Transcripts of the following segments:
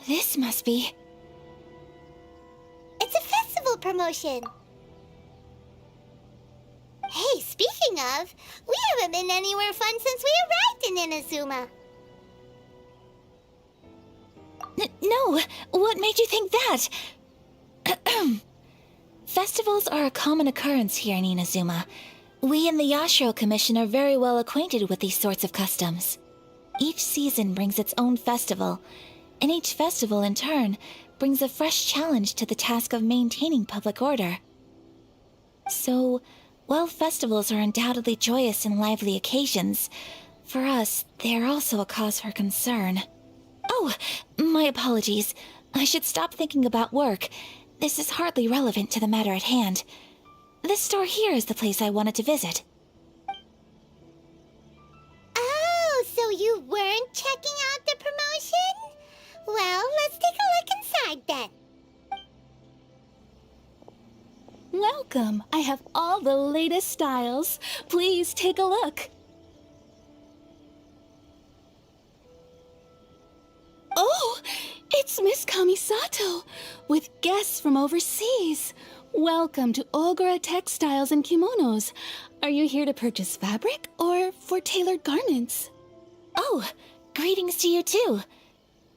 This must be... It's a festival promotion. Hey, speaking of, we haven't been anywhere fun since we arrived in Inazuma. No! What made you think that? Festivals are a common occurrence here in Inazuma. We in the Yashiro Commission are very well acquainted with these sorts of customs. Each season brings its own festival, and each festival, in turn, brings a fresh challenge to the task of maintaining public order. So, while festivals are undoubtedly joyous and lively occasions, for us, they are also a cause for concern. Oh, my apologies. I should stop thinking about work. This is hardly relevant to the matter at hand. This store here is the place I wanted to visit. Oh, so you weren't checking out the promotion? Well, let's take a look inside then. Welcome! I have all the latest styles. Please take a look. Oh! It's Miss Kamisato, with guests from overseas. Welcome to Ogura Textiles and Kimonos. Are you here to purchase fabric or for tailored garments? Oh, greetings to you too.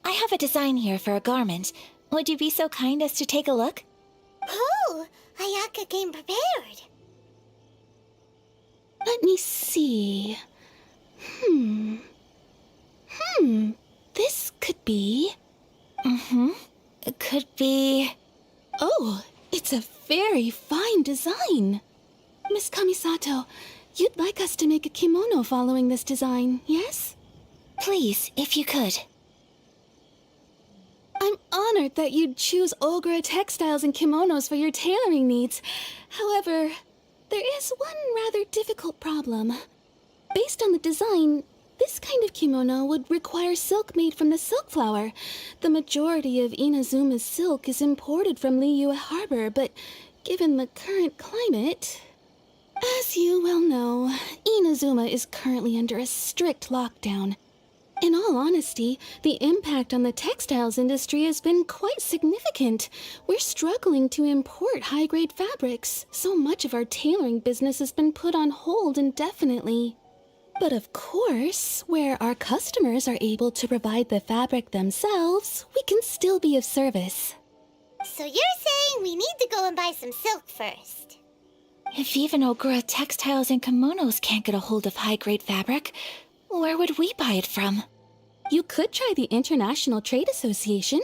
I have a design here for a garment. Would you be so kind as to take a look? Oh, Ayaka came prepared. Let me see. This could be... It could be... Oh, it's a very fine design. Miss Kamisato, you'd like us to make a kimono following this design, yes? Please, if you could. I'm honored that you'd choose Ogura Textiles and Kimonos for your tailoring needs. However, there is one rather difficult problem. Based on the design, this kind of kimono would require silk made from the silk flower. The majority of Inazuma's silk is imported from Liyue Harbor, but given the current climate... As you well know, Inazuma is currently under a strict lockdown. In all honesty, the impact on the textiles industry has been quite significant. We're struggling to import high-grade fabrics. So much of our tailoring business has been put on hold indefinitely. But of course, where our customers are able to provide the fabric themselves, we can still be of service. So you're saying we need to go and buy some silk first? If even Ogura Textiles and Kimonos can't get a hold of high-grade fabric, where would we buy it from? You could try the International Trade Association.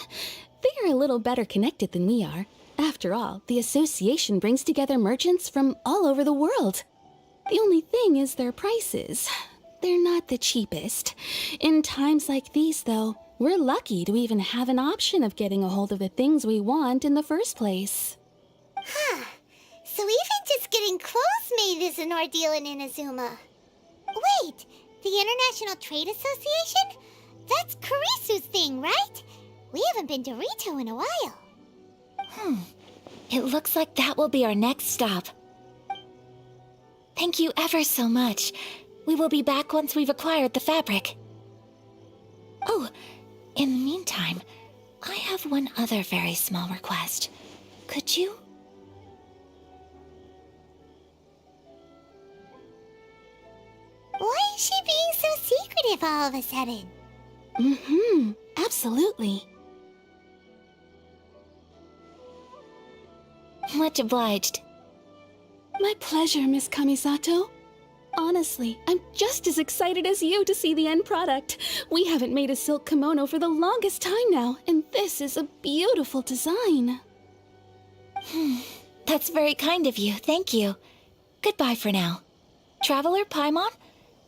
They are a little better connected than we are. After all, the association brings together merchants from all over the world. The only thing is their prices. They're not the cheapest. In times like these, though, we're lucky to even have an option of getting a hold of the things we want in the first place. Huh. So even just getting clothes made is an ordeal in Inazuma. Wait, the International Trade Association? That's Kurisu's thing, right? We haven't been to Rito in a while. It looks like that will be our next stop. Thank you ever so much. We will be back once we've acquired the fabric. Oh, in the meantime, I have one other very small request. Could you? Why is she being so secretive all of a sudden? Absolutely. Much obliged. My pleasure, Miss Kamisato. Honestly, I'm just as excited as you to see the end product. We haven't made a silk kimono for the longest time now, and this is a beautiful design. That's very kind of you, thank you. Goodbye for now. Traveler Paimon,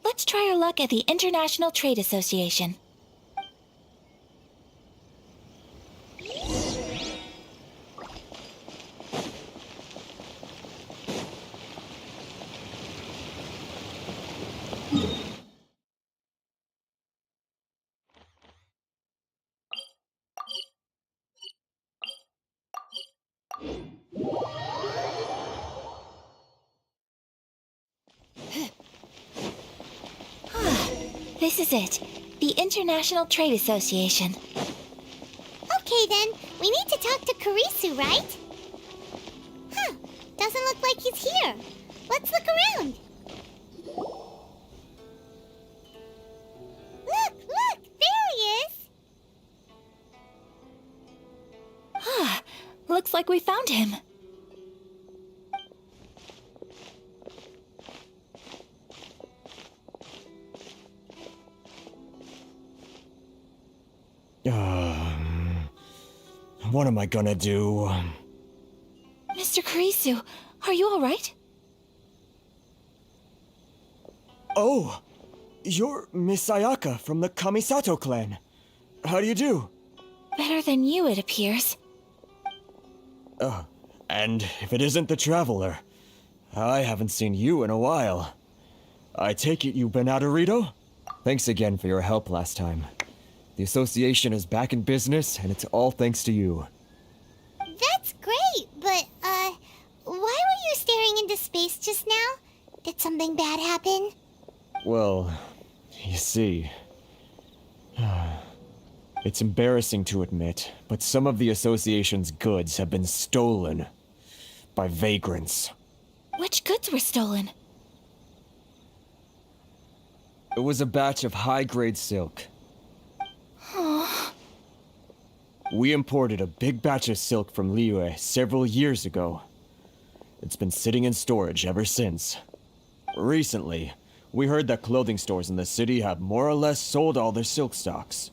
let's try our luck at the International Trade Association. This is it, the International Trade Association. Okay then, we need to talk to Kurisu, right? Huh, doesn't look like he's here. Let's look around. Look, there he is. Ah, looks like we found him. What am I gonna do? Mr. Kurisu, are you alright? Oh, you're Miss Ayaka from the Kamisato clan. How do you do? Better than you, it appears. And if it isn't the Traveler, I haven't seen you in a while. I take it you've been out of Rito? Thanks again for your help last time. The association is back in business, and it's all thanks to you. That's great, but, why were you staring into space just now? Did something bad happen? Well, you see... It's embarrassing to admit, but some of the association's goods have been stolen by vagrants. Which goods were stolen? It was a batch of high-grade silk. We imported a big batch of silk from Liyue several years ago. It's been sitting in storage ever since. Recently, we heard that clothing stores in the city have more or less sold all their silk stocks.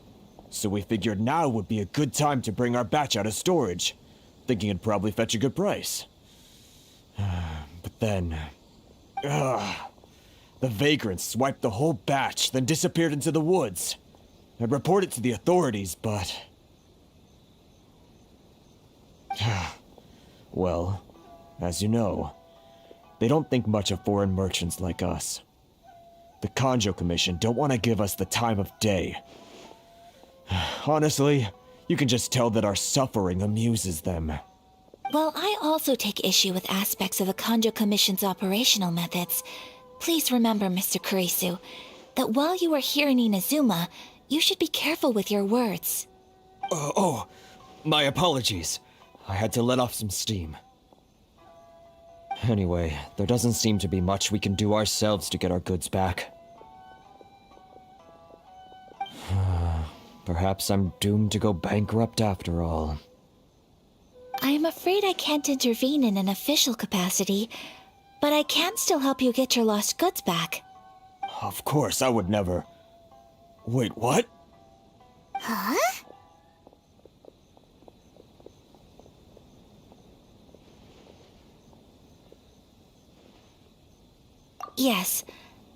So we figured now would be a good time to bring our batch out of storage, thinking it'd probably fetch a good price. But then... the vagrants swiped the whole batch, then disappeared into the woods. I'd report it to the authorities, but... Well, as you know, they don't think much of foreign merchants like us. The Kanjo Commission don't want to give us the time of day. Honestly, you can just tell that our suffering amuses them. Well, I also take issue with aspects of the Kanjo Commission's operational methods. Please remember, Mr. Kurisu, that while you are here in Inazuma, you should be careful with your words. My apologies. I had to let off some steam. Anyway, there doesn't seem to be much we can do ourselves to get our goods back. Perhaps I'm doomed to go bankrupt after all. I am afraid I can't intervene in an official capacity, but I can still help you get your lost goods back. Of course, I would never... Wait, what? Huh? Yes,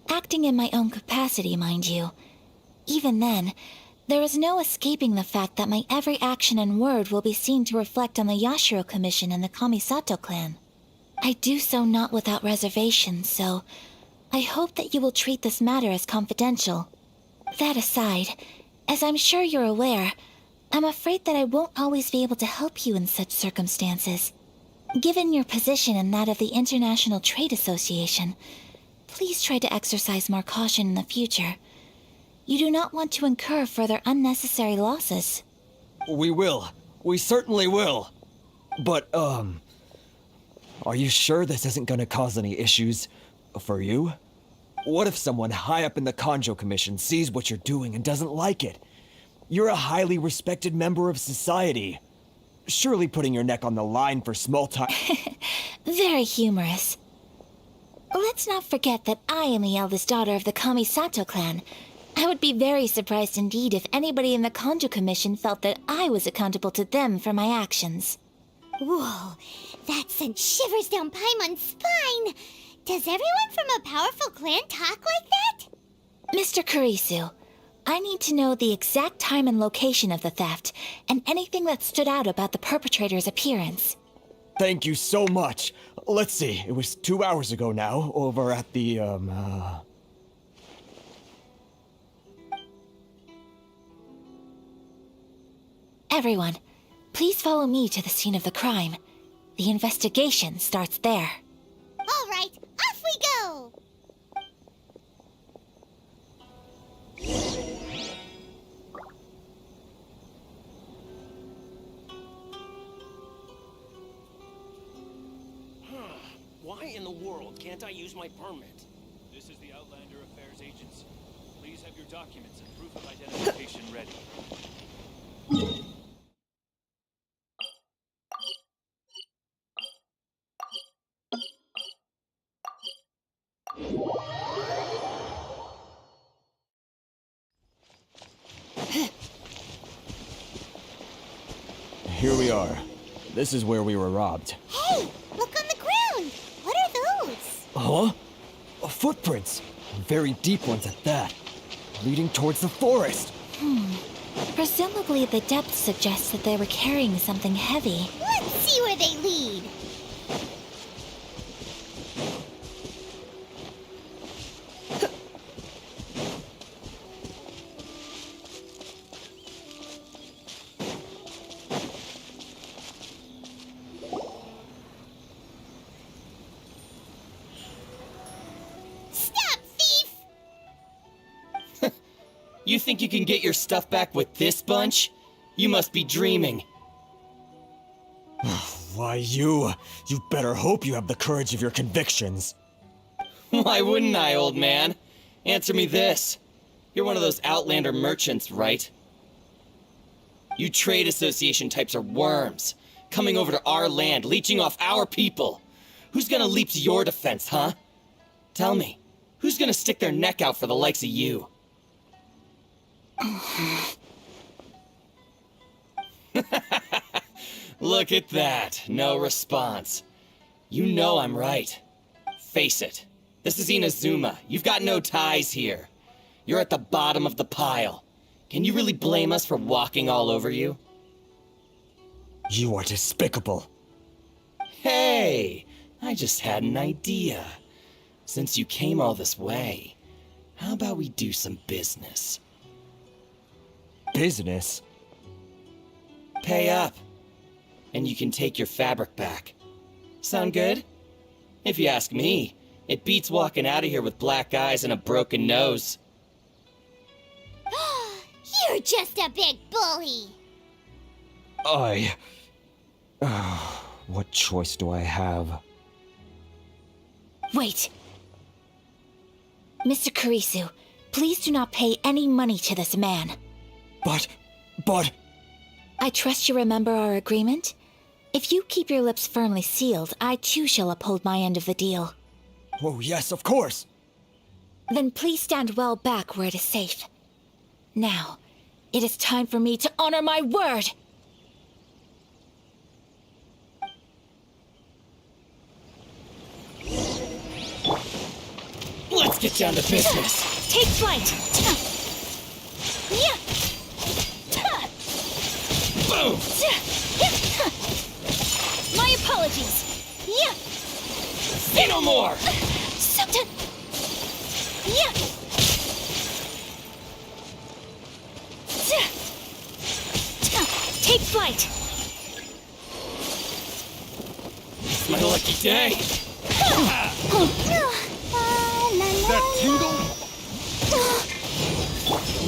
acting in my own capacity, mind you. Even then, there is no escaping the fact that my every action and word will be seen to reflect on the Yashiro Commission and the Kamisato clan. I do so not without reservation, so I hope that you will treat this matter as confidential. That aside, as I'm sure you're aware, I'm afraid that I won't always be able to help you in such circumstances. Given your position and that of the International Trade Association, please try to exercise more caution in the future. You do not want to incur further unnecessary losses. We will. We certainly will. But, are you sure this isn't gonna cause any issues for you? What if someone high up in the Kanjo Commission sees what you're doing and doesn't like it? You're a highly respected member of society. Surely putting your neck on the line for small time... Very humorous. Let's not forget that I am the eldest daughter of the Kamisato clan. I would be very surprised indeed if anybody in the Kanjo Commission felt that I was accountable to them for my actions. Whoa, that sent shivers down Paimon's spine! Does everyone from a powerful clan talk like that? Mr. Kurisu, I need to know the exact time and location of the theft, and anything that stood out about the perpetrator's appearance. Thank you so much. Let's see, it was 2 hours ago now, over at the, Everyone, please follow me to the scene of the crime. The investigation starts there. All right, off we go! in the world can't I use my permit? This is the Outlander Affairs Agency. Please have your documents and proof of identification ready. Here we are. This is where we were robbed. Hey, look on the ground. What are those? Huh? Footprints. Very deep ones at that. Leading towards the forest. Presumably the depth suggests that they were carrying something heavy. Let's see where they lead. Stop, thief! You think you can get your stuff back with this bunch? You must be dreaming. Why, you better hope you have the courage of your convictions. Why wouldn't I, old man? Answer me this. You're one of those Outlander merchants, right? You trade association types are worms, coming over to our land, leeching off our people. Who's gonna leap to your defense, huh? Tell me, who's gonna stick their neck out for the likes of you? Look at that, no response. You know I'm right. Face it, this is Inazuma. You've got no ties here. You're at the bottom of the pile. Can you really blame us for walking all over you? You are despicable. Hey, I just had an idea. Since you came all this way, how about we do some business? Business? Pay up, and you can take your fabric back. Sound good? If you ask me, it beats walking out of here with black eyes and a broken nose. You're just a big bully. What choice do I have? Wait. Mr. Kurisu, please do not pay any money to this man. But... I trust you remember our agreement? If you keep your lips firmly sealed, I too shall uphold my end of the deal. Oh, yes, of course. Then please stand well back where it is safe. Now, it is time for me to honor my word! Let's get down to business. Take flight! Boom! My apologies! Say no more! Take flight! It's my lucky day. That tingle?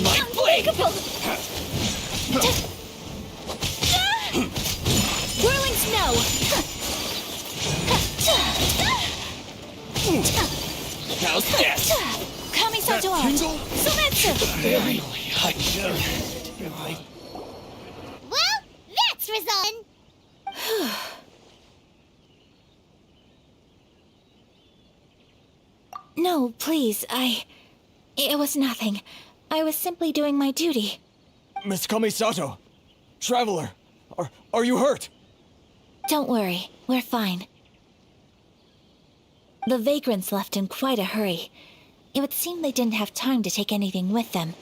My blade! Whirling snow! How's this? Kamisato art! Tingle? Sumetsu! Finally, I did it. Well, that's resolved. No, please, It was nothing. I was simply doing my duty. Miss Kamisato! Traveler! Are you hurt? Don't worry, we're fine. The vagrants left in quite a hurry. It would seem they didn't have time to take anything with them.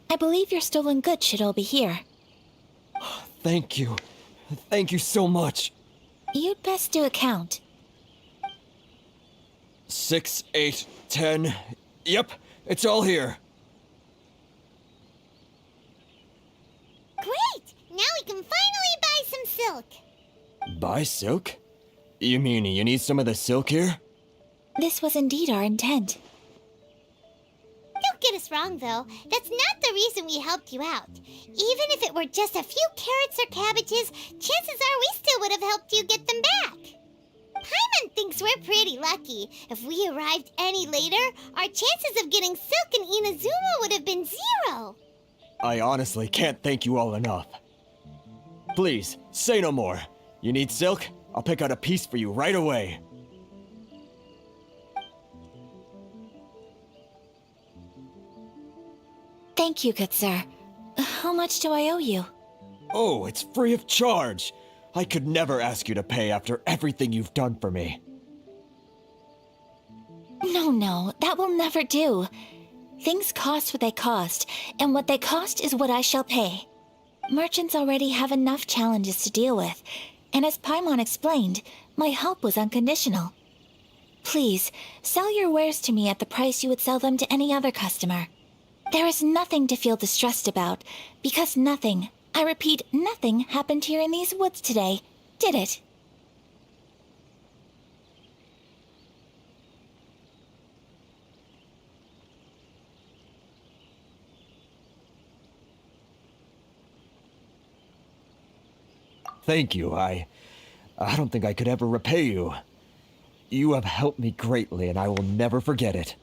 I believe your stolen goods should all be here. Thank you. Thank you so much. You'd best do a count. 6, 8, 10. Yep, it's all here. Great! Now we can finally buy some silk. Buy silk? You mean you need some of the silk here? This was indeed our intent. Don't get us wrong, though. That's not the reason we helped you out. Even if it were just a few carrots or cabbages, chances are we still would have helped you get them back. Paimon thinks we're pretty lucky. If we arrived any later, our chances of getting silk in Inazuma would have been 0. I honestly can't thank you all enough. Please, say no more. You need silk? I'll pick out a piece for you right away. Thank you, good sir. How much do I owe you? Oh, it's free of charge. I could never ask you to pay after everything you've done for me. No, that will never do. Things cost what they cost, and what they cost is what I shall pay. Merchants already have enough challenges to deal with, and as Paimon explained, my help was unconditional. Please, sell your wares to me at the price you would sell them to any other customer. There is nothing to feel distressed about, because nothing, I repeat, nothing happened here in these woods today, did it? Thank you. I don't think I could ever repay you. You have helped me greatly, and I will never forget it.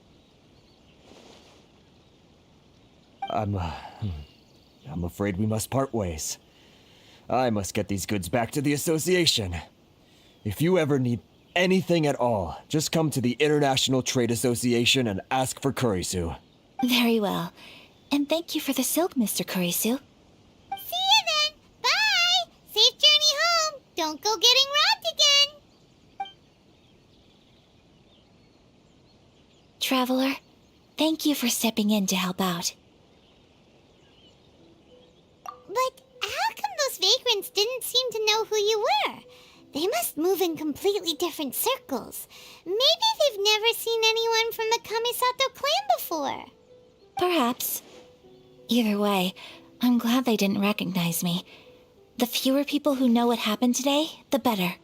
I'm afraid we must part ways. I must get these goods back to the association. If you ever need anything at all, just come to the International Trade Association and ask for Kurisu. Very well. And thank you for the silk, Mr. Kurisu. See you then. Bye. Safe journey home. Don't go getting robbed again. Traveler, thank you for stepping in to help out. But how come those vagrants didn't seem to know who you were? They must move in completely different circles. Maybe they've never seen anyone from the Kamisato clan before. Perhaps. Either way, I'm glad they didn't recognize me. The fewer people who know what happened today, the better.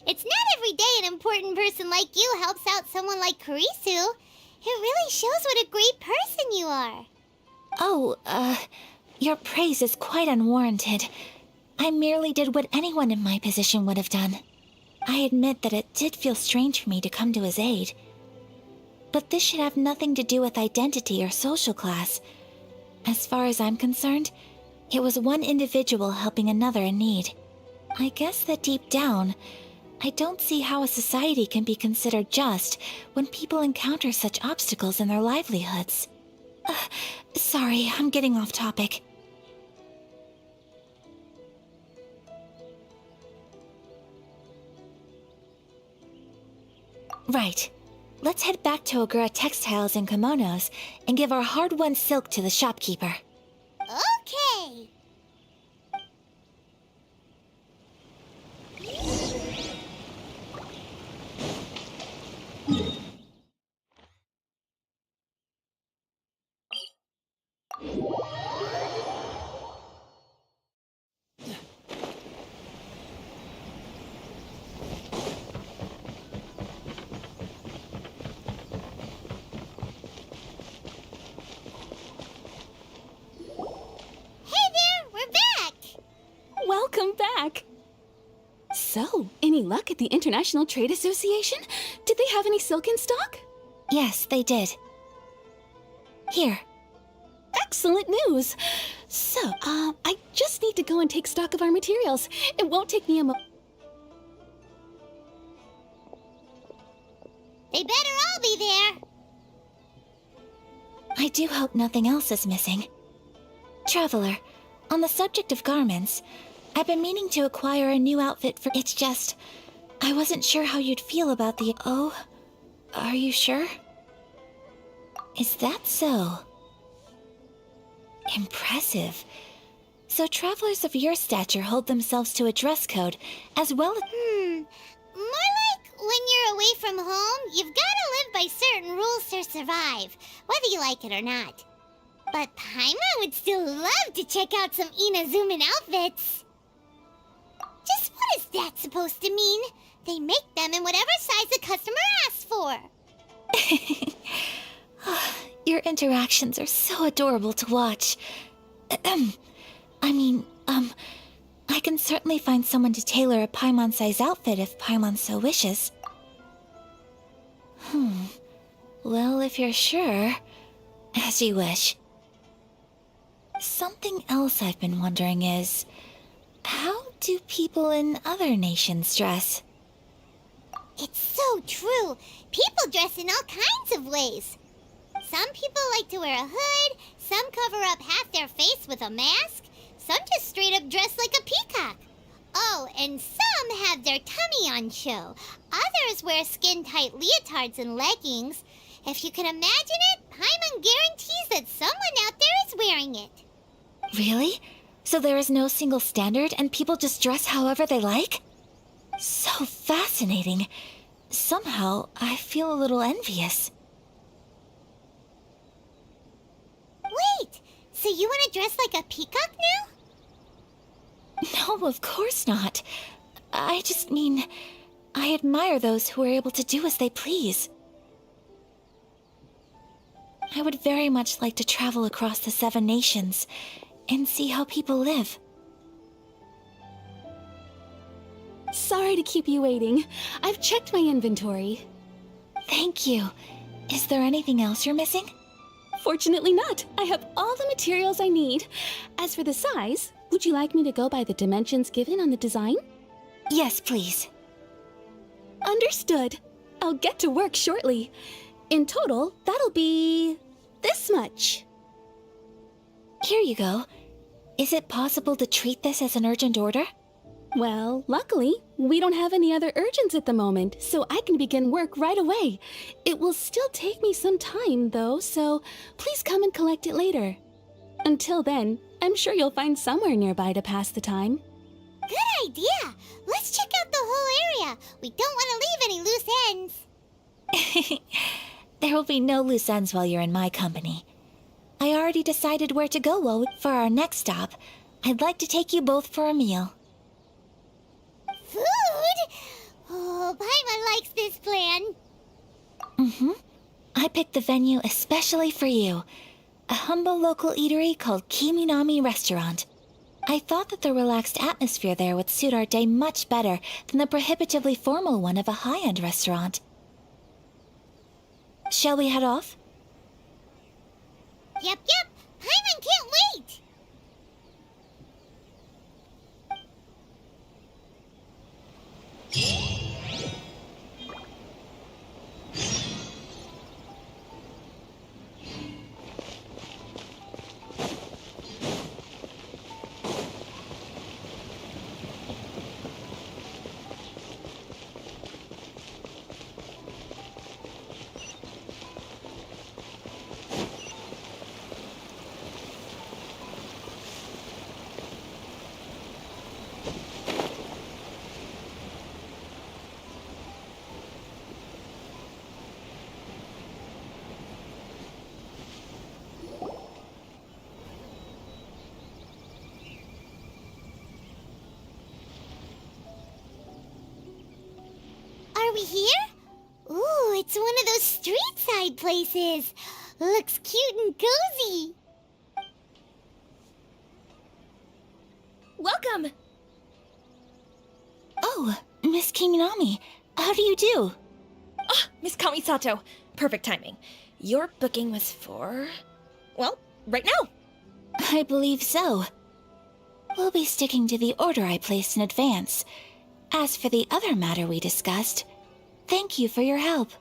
It's not every day an important person like you helps out someone like Kurisu. It really shows what a great person you are. Oh, your praise is quite unwarranted. I merely did what anyone in my position would have done. I admit that it did feel strange for me to come to his aid. But this should have nothing to do with identity or social class. As far as I'm concerned, it was one individual helping another in need. I guess that deep down, I don't see how a society can be considered just when people encounter such obstacles in their livelihoods. Sorry, I'm getting off topic. Right. Let's head back to Ogura Textiles and Kimonos and give our hard-won silk to the shopkeeper. Okay. Welcome back! So, any luck at the International Trade Association? Did they have any silk in stock? Yes, they did. Here. Excellent news! So, I just need to go and take stock of our materials. It won't take me a They better all be there. I do hope nothing else is missing. Traveler, on the subject of garments, I've been meaning to acquire a new outfit for... It's just... I wasn't sure how you'd feel about the... Oh? Are you sure? Is that so? Impressive. So travelers of your stature hold themselves to a dress code, as well as... More like when you're away from home, you've got to live by certain rules to survive, whether you like it or not. But Paimon would still love to check out some Inazuman outfits. Just what is that supposed to mean? They make them in whatever size the customer asks for. Your interactions are so adorable to watch. I can certainly find someone to tailor a Paimon-size outfit if Paimon so wishes. Well, if you're sure, as you wish. Something else I've been wondering is, how do people in other nations dress? It's so true. People dress in all kinds of ways. Some people like to wear a hood, some cover up half their face with a mask, some just straight up dress like a peacock. Oh, and some have their tummy on show. Others wear skin-tight leotards and leggings. If you can imagine it, Paimon guarantees that someone out there is wearing it. Really? So there is no single standard and people just dress however they like? So fascinating. Somehow, I feel a little envious. Wait, so you want to dress like a peacock now? No, of course not. I just mean, I admire those who are able to do as they please. I would very much like to travel across the 7 nations and see how people live. Sorry to keep you waiting. I've checked my inventory. Thank you. Is there anything else you're missing? Fortunately not. I have all the materials I need. As for the size, would you like me to go by the dimensions given on the design? Yes, please. Understood. I'll get to work shortly. In total, that'll be this much. Here you go. Is it possible to treat this as an urgent order? Well, luckily, we don't have any other urgents at the moment, so I can begin work right away. It will still take me some time, though, so please come and collect it later. Until then, I'm sure you'll find somewhere nearby to pass the time. Good idea. Let's check out the whole area. We don't want to leave any loose ends. There will be no loose ends while you're in my company. I already decided where to go for our next stop. I'd like to take you both for a meal. Food? Oh, Paimon likes this plan. I picked the venue especially for you. A humble local eatery called Kiminami Restaurant. I thought that the relaxed atmosphere there would suit our day much better than the prohibitively formal one of a high-end restaurant. Shall we head off? Yep. Paimon can't wait. Are we here? Ooh, it's one of those street-side places. Looks cute and cozy. Welcome! Oh, Miss Kiminami, how do you do? Ah, Miss Kamisato. Perfect timing. Your booking was for... well, right now. I believe so. We'll be sticking to the order I placed in advance. As for the other matter we discussed, thank you for your help.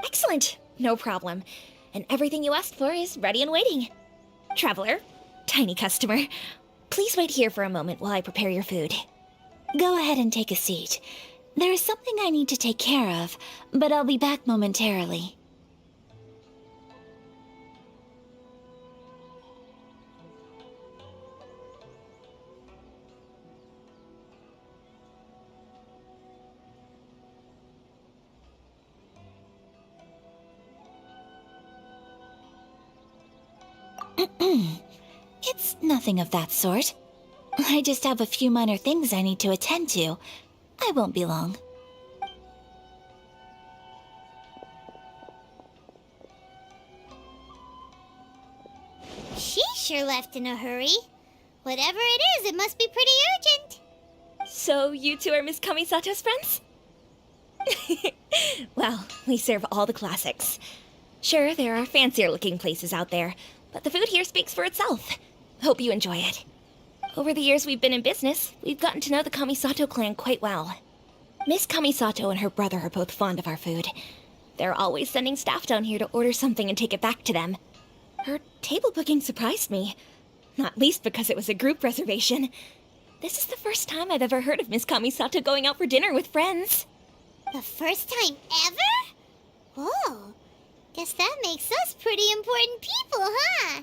Excellent. No problem. And everything you asked for is ready and waiting. Traveler, tiny customer, please wait here for a moment while I prepare your food. Go ahead and take a seat. There is something I need to take care of, but I'll be back momentarily. It's nothing of that sort. I just have a few minor things I need to attend to. I won't be long. She sure left in a hurry. Whatever it is, it must be pretty urgent. So you two are Miss Kamisato's friends? Well, we serve all the classics. Sure, there are fancier looking places out there, but the food here speaks for itself. Hope you enjoy it. Over the years we've been in business, we've gotten to know the Kamisato clan quite well. Miss Kamisato and her brother are both fond of our food. They're always sending staff down here to order something and take it back to them. Her table booking surprised me, not least because it was a group reservation. This is the first time I've ever heard of Miss Kamisato going out for dinner with friends. The first time ever? Whoa. Guess that makes us pretty important people, huh?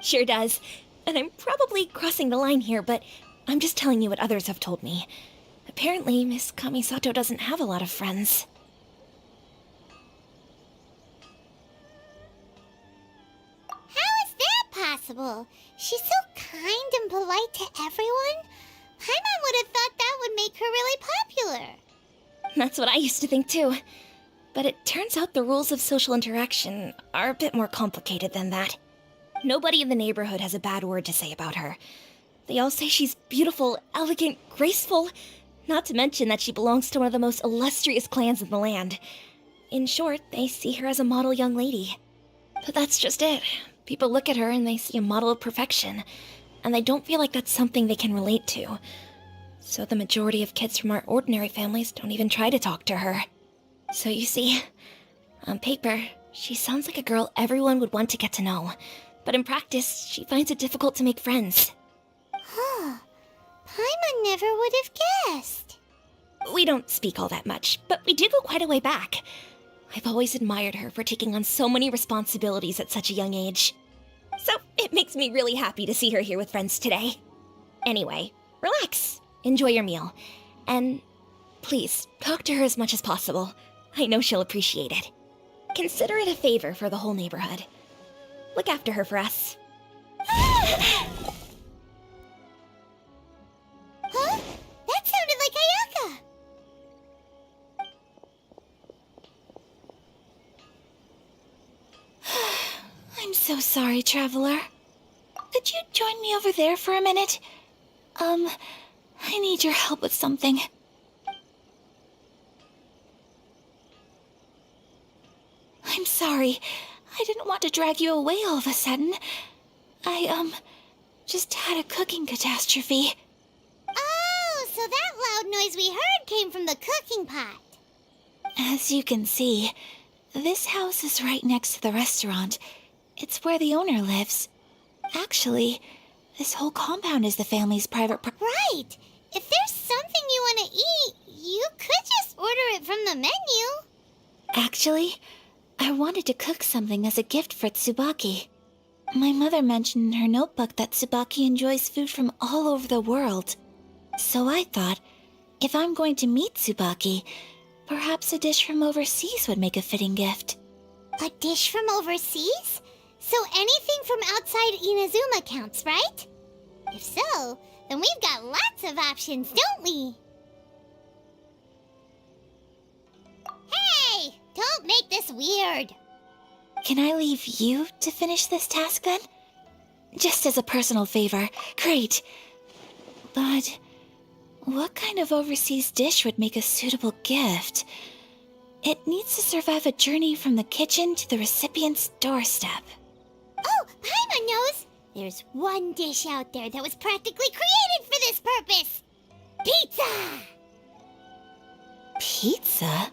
Sure does. And I'm probably crossing the line here, but I'm just telling you what others have told me. Apparently, Miss Kamisato doesn't have a lot of friends. How is that possible? She's so kind and polite to everyone. Paimon would have thought that would make her really popular. That's what I used to think too. But it turns out the rules of social interaction are a bit more complicated than that. Nobody in the neighborhood has a bad word to say about her. They all say she's beautiful, elegant, graceful, not to mention that she belongs to one of the most illustrious clans in the land. In short, they see her as a model young lady. But that's just it. People look at her and they see a model of perfection, and they don't feel like that's something they can relate to. So the majority of kids from our ordinary families don't even try to talk to her. So you see, on paper, she sounds like a girl everyone would want to get to know. But in practice, she finds it difficult to make friends. Huh. Paimon never would have guessed. We don't speak all that much, but we do go quite a way back. I've always admired her for taking on so many responsibilities at such a young age. So it makes me really happy to see her here with friends today. Anyway, relax, enjoy your meal, and please, talk to her as much as possible. I know she'll appreciate it. Consider it a favor for the whole neighborhood. Look after her for us. Huh? That sounded like Ayaka! I'm so sorry, Traveler. Could you join me over there for a minute? I need your help with something. I'm sorry. I didn't want to drag you away all of a sudden. I, just had a cooking catastrophe. Oh, so that loud noise we heard came from the cooking pot. As you can see, this house is right next to the restaurant. It's where the owner lives. Actually, this whole compound is the family's private Right! If there's something you want to eat, you could just order it from the menu. Actually, I wanted to cook something as a gift for Tsubaki. My mother mentioned in her notebook that Tsubaki enjoys food from all over the world. So I thought, if I'm going to meet Tsubaki, perhaps a dish from overseas would make a fitting gift. A dish from overseas? So anything from outside Inazuma counts, right? If so, then we've got lots of options, don't we? Hey! Don't make this weird! Can I leave you to finish this task then? Just as a personal favor. Great. But what kind of overseas dish would make a suitable gift? It needs to survive a journey from the kitchen to the recipient's doorstep. Oh, Paimon knows! There's one dish out there that was practically created for this purpose! Pizza! Pizza?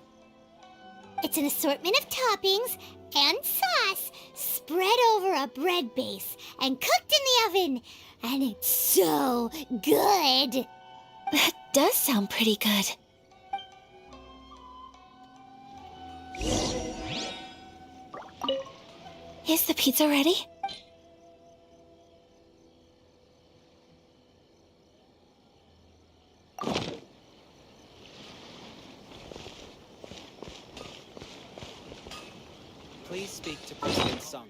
It's an assortment of toppings and sauce spread over a bread base and cooked in the oven. And it's so good! That does sound pretty good. Is the pizza ready? Please speak to President Sung.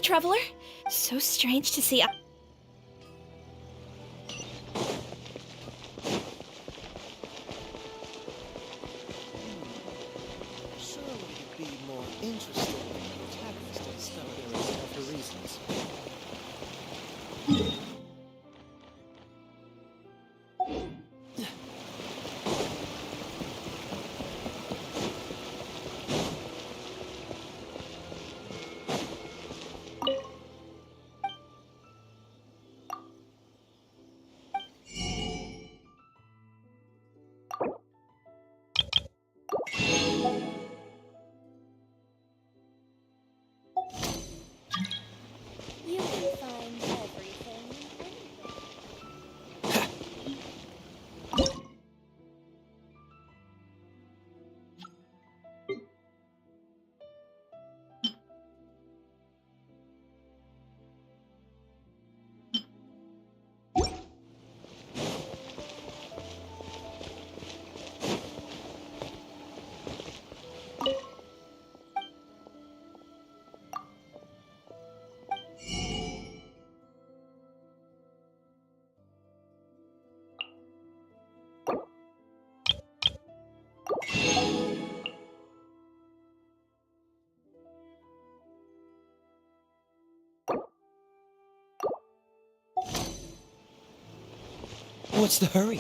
Traveler. So strange to see. Surely it'd be more interesting if the protagonist had discovered there was for reasons. You can find everything. What's the hurry?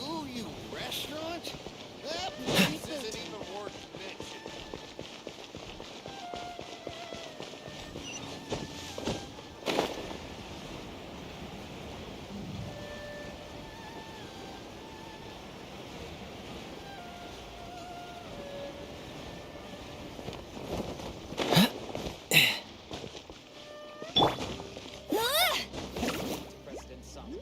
Ooh, you restaurant? That place isn't even worth mentioning. President Song.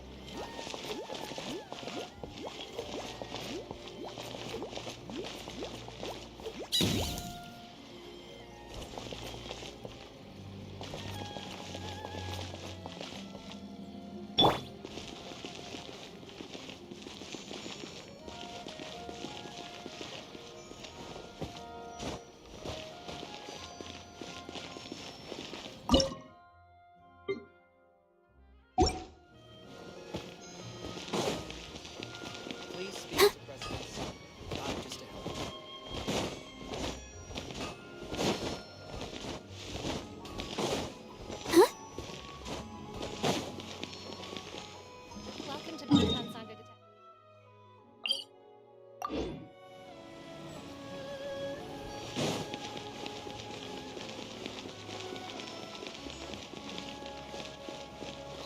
Please speak to President Song. Not just to help. Welcome to Bonton Saga Detective.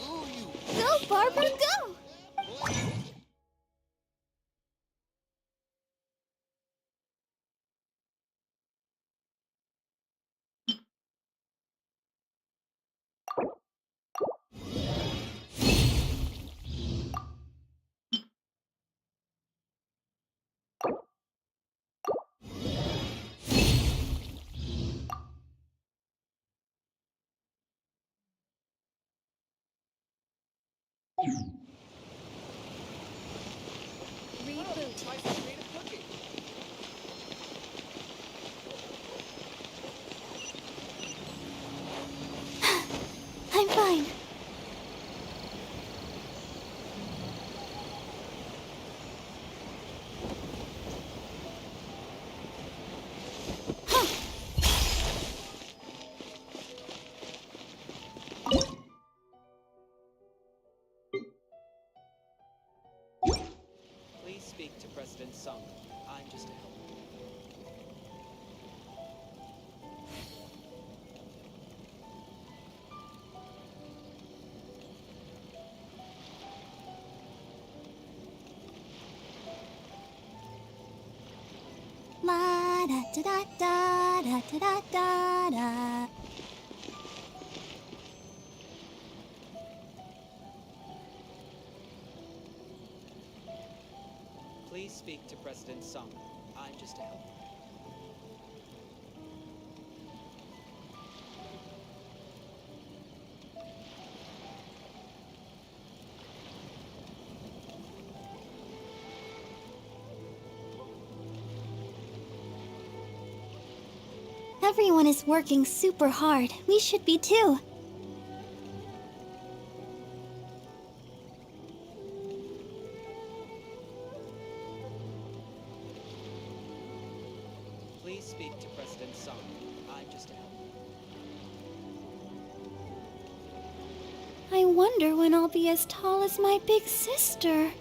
Ooh, you Go, Barbara, go! Reboot. Twice as made a cookie. I'm fine. Please speak to President Song. da da da da da da. Please speak to President Sung. I'm just a helper. Everyone is working super hard. We should be too. Please speak to President Sung. I'm just a helper. I wonder when I'll be as tall as my big sister.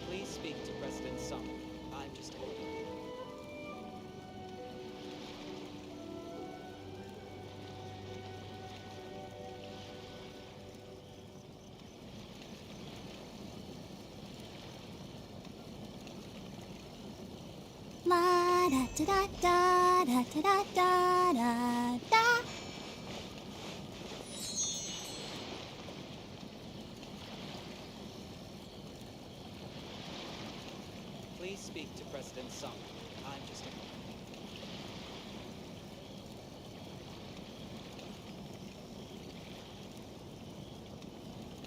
Please speak to President Sung. I'm just a helper. La da da da da da da da da da. Please speak to President Sung. I'm just a helper.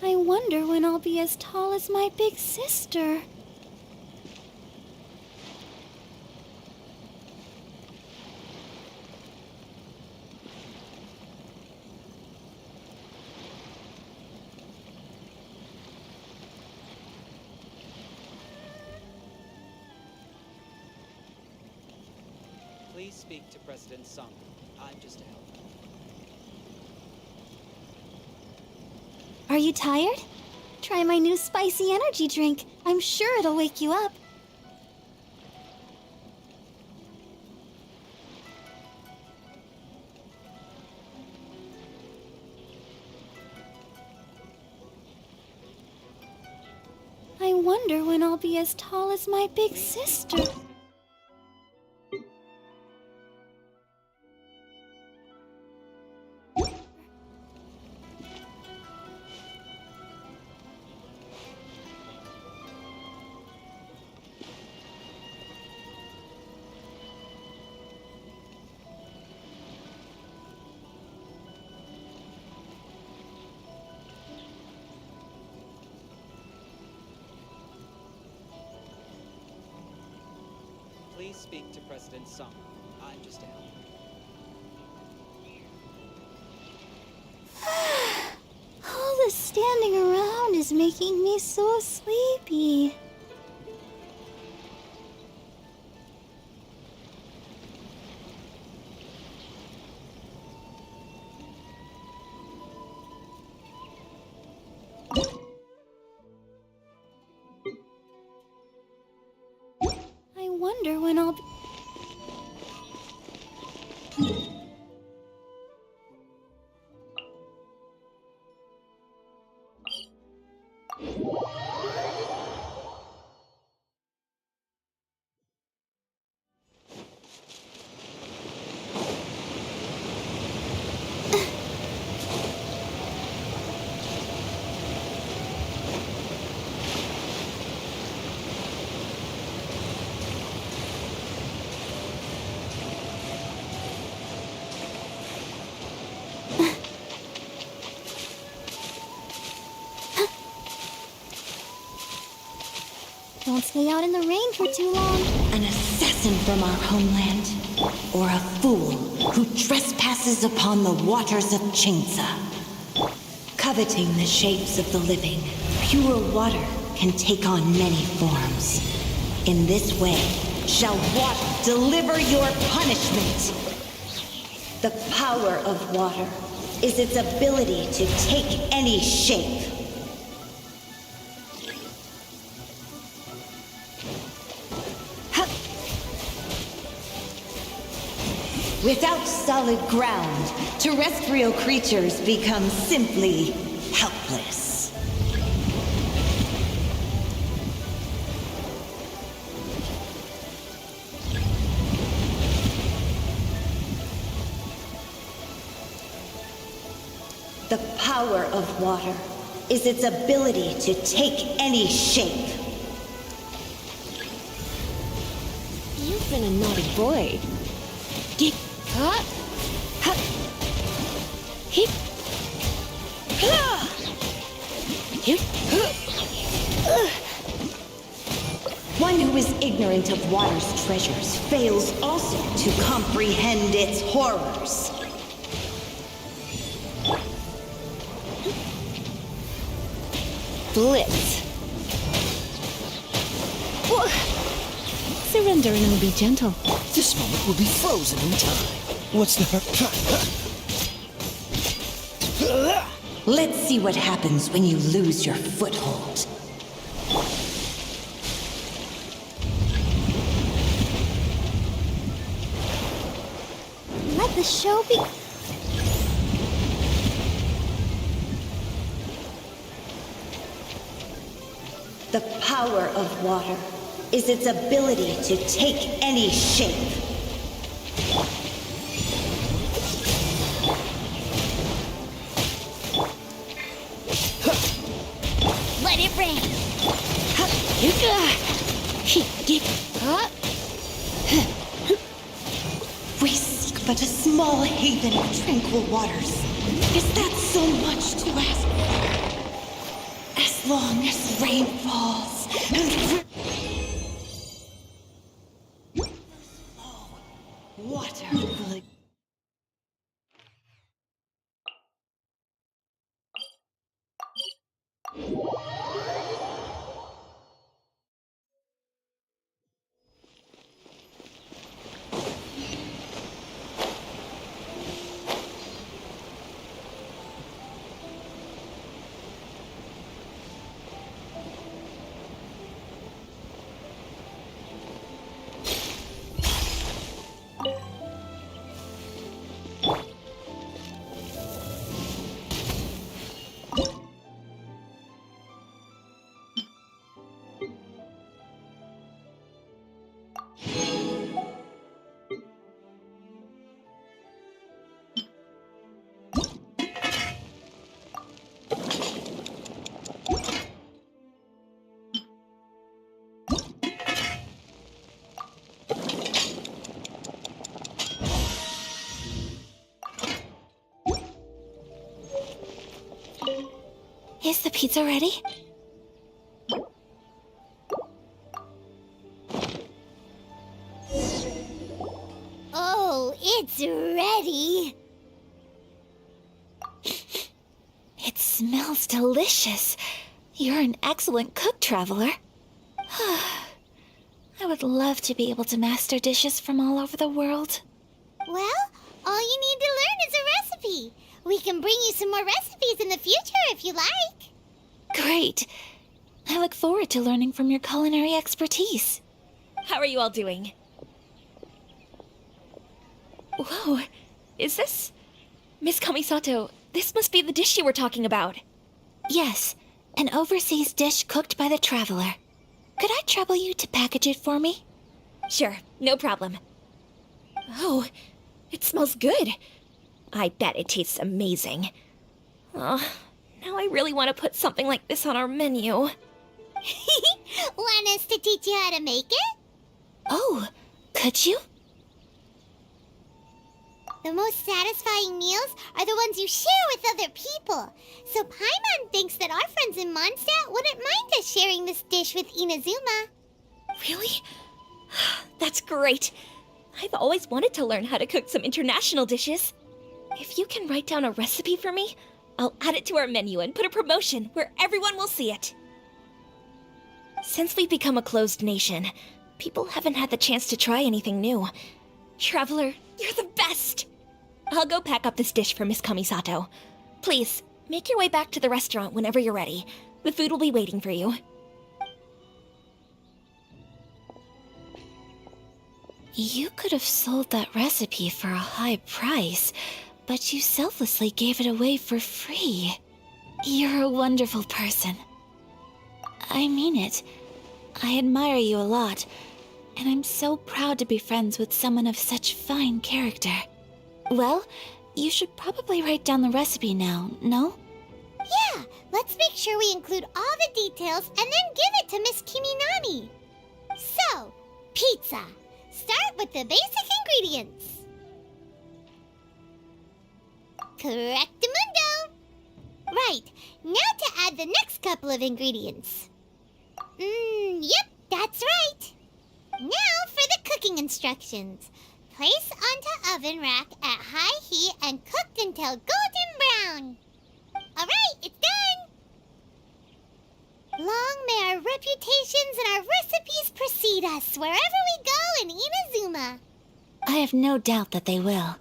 I wonder when I'll be as tall as my big sister. Please speak to President Sung. I'm just a helper. Are you tired? Try my new spicy energy drink. I'm sure it'll wake you up. I wonder when I'll be as tall as my big sister. Please speak to President Sung. I'm just a helper. All this standing around is making me so sleepy. I wonder when I'll be... Don't stay out in the rain for too long. An assassin from our homeland, or a fool who trespasses upon the waters of Chainsa. Coveting the shapes of the living, pure water can take on many forms. In this way, shall water deliver your punishment. The power of water is its ability to take any shape. Without solid ground, terrestrial creatures become simply helpless. The power of water is its ability to take any shape. You've been a naughty boy. Get up. Hip. One who is ignorant of water's treasures fails also to comprehend its horrors. Blitz. Surrender and I'll be gentle. This moment will be frozen in time. What's the... Let's see what happens when you lose your foothold. Let the show be... The power of water is its ability to take any shape. Let it rain. We seek but a small haven of tranquil waters. Is that so much to ask for? As long as rain falls and water will... Is the pizza ready? Oh, it's ready. It smells delicious. You're an excellent cook, Traveler. I would love to be able to master dishes from all over the world. Well, all you need to learn is a recipe. We can bring you some more recipes in the future if you like. Great. I look forward to learning from your culinary expertise. How are you all doing? Whoa, is this... Miss Kamisato, this must be the dish you were talking about. Yes, an overseas dish cooked by the Traveler. Could I trouble you to package it for me? Sure, no problem. Oh, it smells good. I bet it tastes amazing. Oh, now I really want to put something like this on our menu. Want us to teach you how to make it? Oh, could you? The most satisfying meals are the ones you share with other people. So Paimon thinks that our friends in Mondstadt wouldn't mind us sharing this dish with Inazuma. Really? That's great. I've always wanted to learn how to cook some international dishes. If you can write down a recipe for me, I'll add it to our menu and put a promotion where everyone will see it. Since we've become a closed nation, people haven't had the chance to try anything new. Traveler, you're the best! I'll go pack up this dish for Miss Kamisato. Please, make your way back to the restaurant whenever you're ready. The food will be waiting for you. You could have sold that recipe for a high price, but you selflessly gave it away for free. You're a wonderful person. I mean it. I admire you a lot, and I'm so proud to be friends with someone of such fine character. Well, you should probably write down the recipe now, no? Yeah, let's make sure we include all the details and then give it to Miss Kiminami. So, pizza. Start with the basic ingredients. Correctamundo. Right, now to add the next couple of ingredients. Yep, that's right. Now for the cooking instructions. Place onto oven rack at high heat and cooked until golden brown. Alright, it's done! Long may our reputations and our recipes precede us wherever we go in Inazuma. I have no doubt that they will.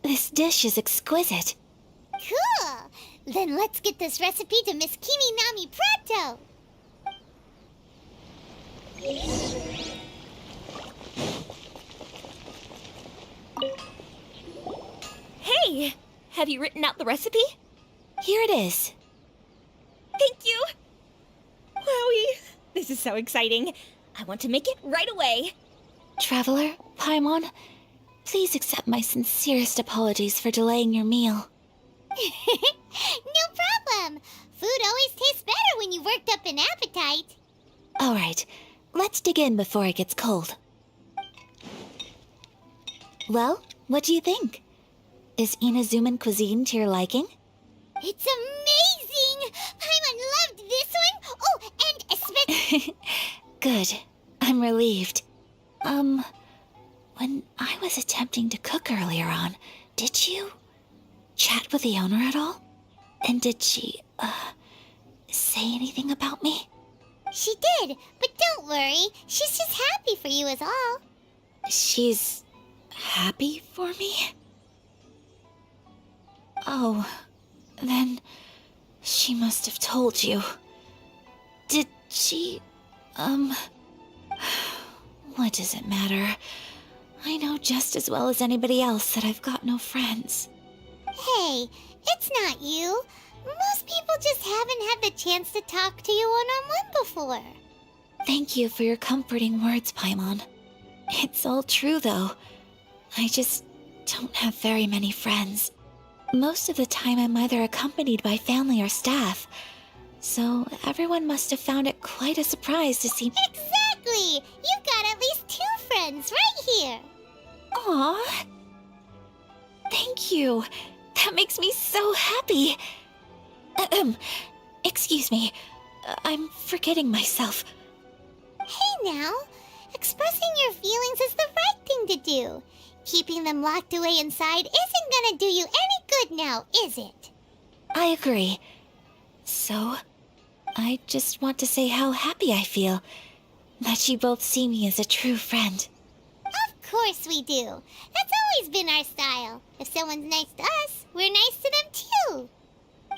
This dish is exquisite. Cool! Then let's get this recipe to Miss Kiminami pronto! Hey! Have you written out the recipe? Here it is. Thank you! Wowie! This is so exciting. I want to make it right away. Traveler, Paimon, please accept my sincerest apologies for delaying your meal. No problem! Food always tastes better when you've worked up an appetite. All right, let's dig in before it gets cold. Well, what do you think? Is Inazuman cuisine to your liking? It's amazing! Paimon loved this one! Oh, and especially... Good. I'm relieved. When I was attempting to cook earlier on, did you chat with the owner at all? And did she, say anything about me? She did, but don't worry. She's just happy for you is all. She's happy for me? Oh, then she must have told you. Did she, what does it matter? I know just as well as anybody else that I've got no friends. Hey, it's not you. Most people just haven't had the chance to talk to you one-on-one before. Thank you for your comforting words, Paimon. It's all true, though. I just don't have very many friends. Most of the time I'm either accompanied by family or staff, so everyone must have found it quite a surprise to see... Exactly! You've got at least 2 friends right here. Aw! Thank you. That makes me so happy. Excuse me. I'm forgetting myself. Hey now, expressing your feelings is the right thing to do. Keeping them locked away inside isn't gonna do you any good now, is it? I agree. So, I just want to say how happy I feel that you both see me as a true friend. Of course we do. That's always been our style. If someone's nice to us, we're nice to them too.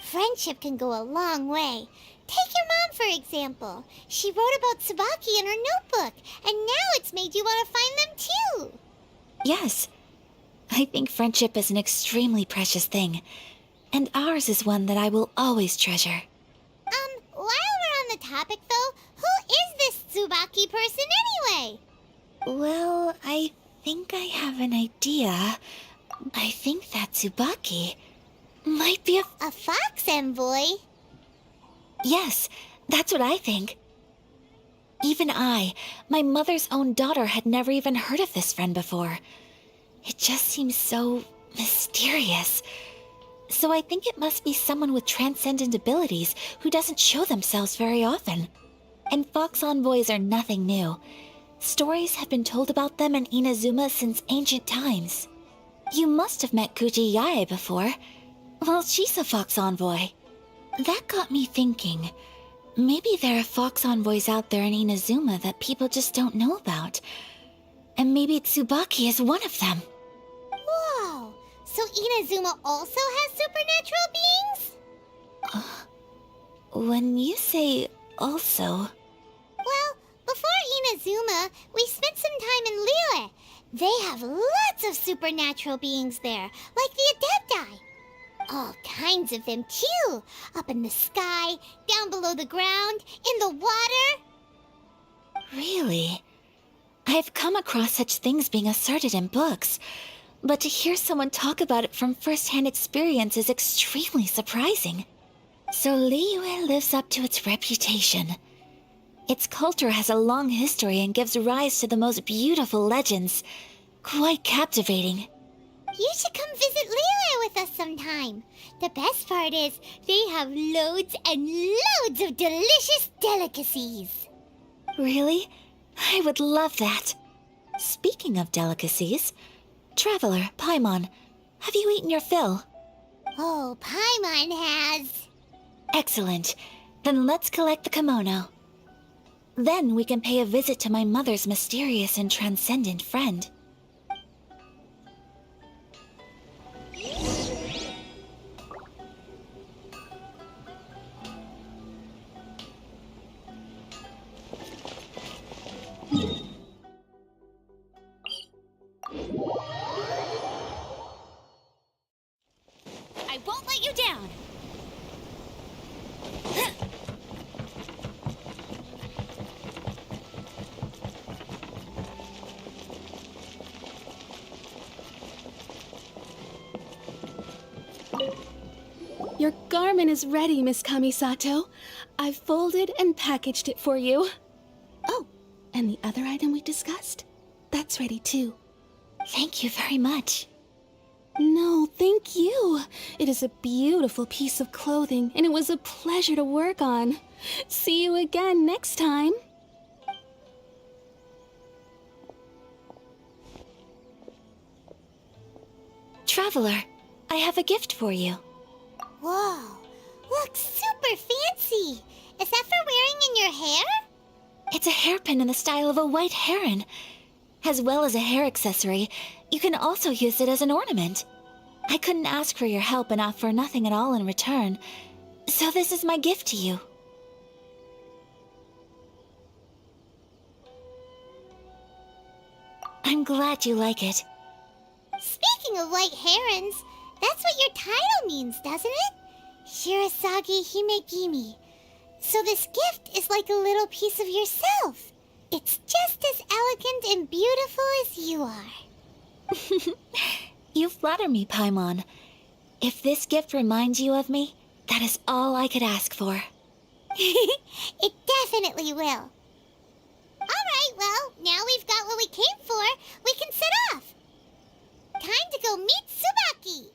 Friendship can go a long way. Take your mom, for example. She wrote about Tsubaki in her notebook, and now it's made you want to find them too. Yes, I think friendship is an extremely precious thing, and ours is one that I will always treasure. While we're on the topic though, who is this Tsubaki person anyway? Well, I think I have an idea. I think that Tsubaki might be A fox envoy? Yes, that's what I think. Even I, my mother's own daughter, had never even heard of this friend before. It just seems so mysterious. So I think it must be someone with transcendent abilities who doesn't show themselves very often. And fox envoys are nothing new. Stories have been told about them in Inazuma since ancient times. You must have met Kuji Yae before. Well, she's a fox envoy. That got me thinking. Maybe there are fox envoys out there in Inazuma that people just don't know about. And maybe Tsubaki is one of them. Whoa! So Inazuma also has supernatural beings? When you say also... Well, before Inazuma, we spent some time in Liyue. They have lots of supernatural beings there, like the Adepti. All kinds of them, too. Up in the sky, down below the ground, in the water. Really? I've come across such things being asserted in books, but to hear someone talk about it from first-hand experience is extremely surprising. So Liyue lives up to its reputation. Its culture has a long history and gives rise to the most beautiful legends. Quite captivating. You should come visit Liyue with us sometime. The best part is, they have loads and loads of delicious delicacies. Really? I would love that. Speaking of delicacies, Traveler, Paimon, have you eaten your fill? Oh, Paimon has. Excellent. Then let's collect the kimono. Then we can pay a visit to my mother's mysterious and transcendent friend. I won't let you down! Your garment is ready, Miss Kamisato. I've folded and packaged it for you. Oh, and the other item we discussed? That's ready too. Thank you very much. No, thank you. It is a beautiful piece of clothing, and it was a pleasure to work on. See you again next time. Traveler, I have a gift for you. Whoa, looks super fancy. Is that for wearing in your hair? It's a hairpin in the style of a white heron. As well as a hair accessory, you can also use it as an ornament. I couldn't ask for your help and offer nothing at all in return, so this is my gift to you. I'm glad you like it. Speaking of white herons, that's what your title means, doesn't it? Shirasagi Himegimi. So this gift is like a little piece of yourself. It's just as elegant and beautiful as you are. You flatter me, Paimon. If this gift reminds you of me, that is all I could ask for. It definitely will. Alright, well, now we've got what we came for, we can set off. Time to go meet Tsubaki.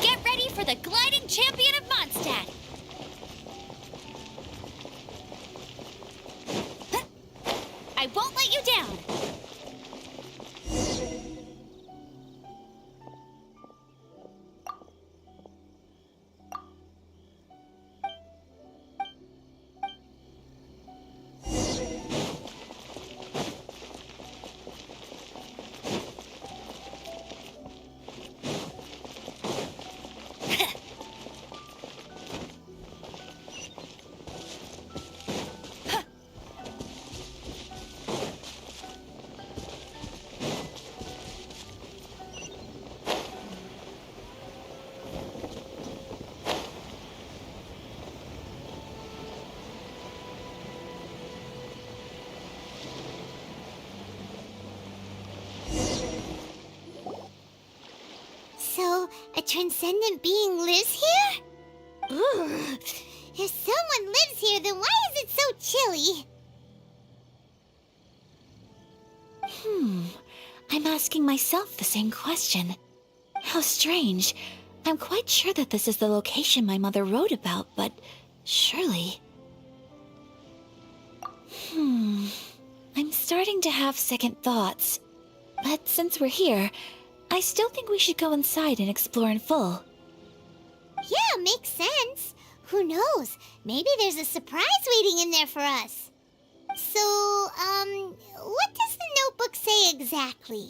Get ready for the gliding champion of Mondstadt! Huh. I won't let you down! So, a transcendent being lives here? Ugh. If someone lives here, then why is it so chilly? I'm asking myself the same question. How strange. I'm quite sure that this is the location my mother wrote about, but surely... I'm starting to have second thoughts. But since we're here, I still think we should go inside and explore in full. Yeah, makes sense. Who knows? Maybe there's a surprise waiting in there for us. So, what does the notebook say exactly?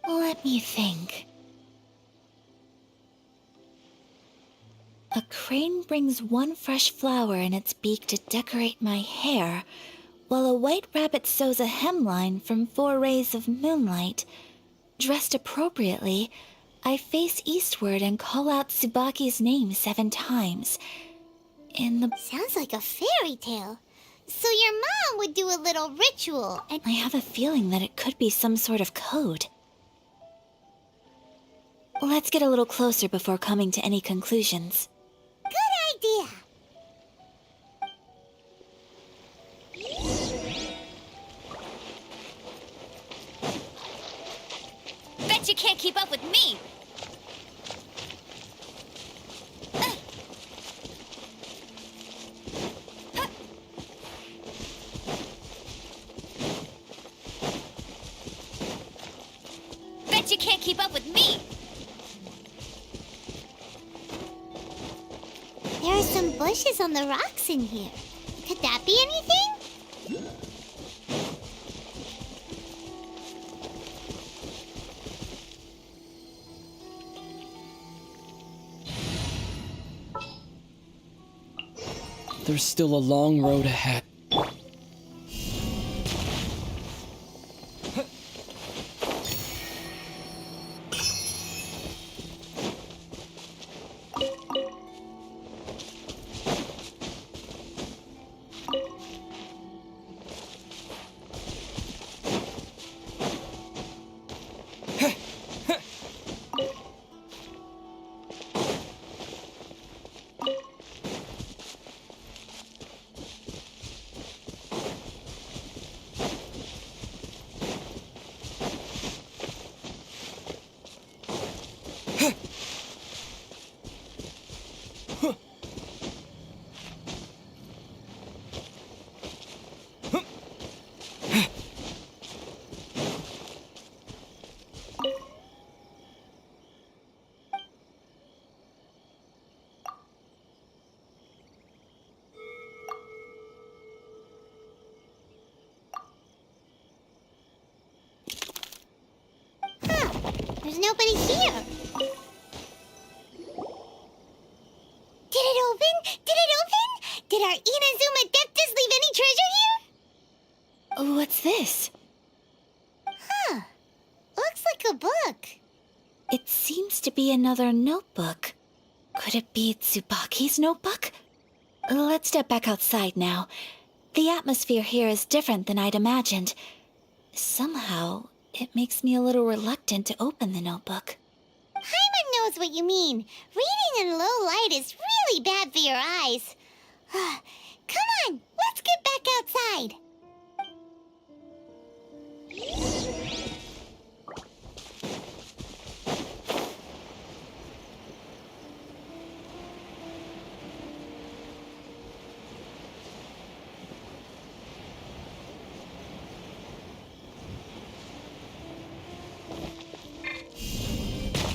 Let me think. A crane brings one fresh flower in its beak to decorate my hair, while a white rabbit sews a hemline from 4 rays of moonlight. Dressed appropriately, I face eastward and call out Tsubaki's name 7 times. In the... Sounds like a fairy tale. So your mom would do a little ritual and... I have a feeling that it could be some sort of code. Let's get a little closer before coming to any conclusions. Good idea. Bet you can't keep up with me! Bet you can't keep up with me! There are some bushes on the rocks in here. Could that be anything? There's still a long road ahead. There's nobody here. Did it open? Did it open? Did our Inazuma Deptus leave any treasure here? What's this? Huh. Looks like a book. It seems to be another notebook. Could it be Tsubaki's notebook? Let's step back outside now. The atmosphere here is different than I'd imagined. Somehow, it makes me a little reluctant to open the notebook. Paimon knows what you mean. Reading in low light is really bad for your eyes. Come on, let's get back outside.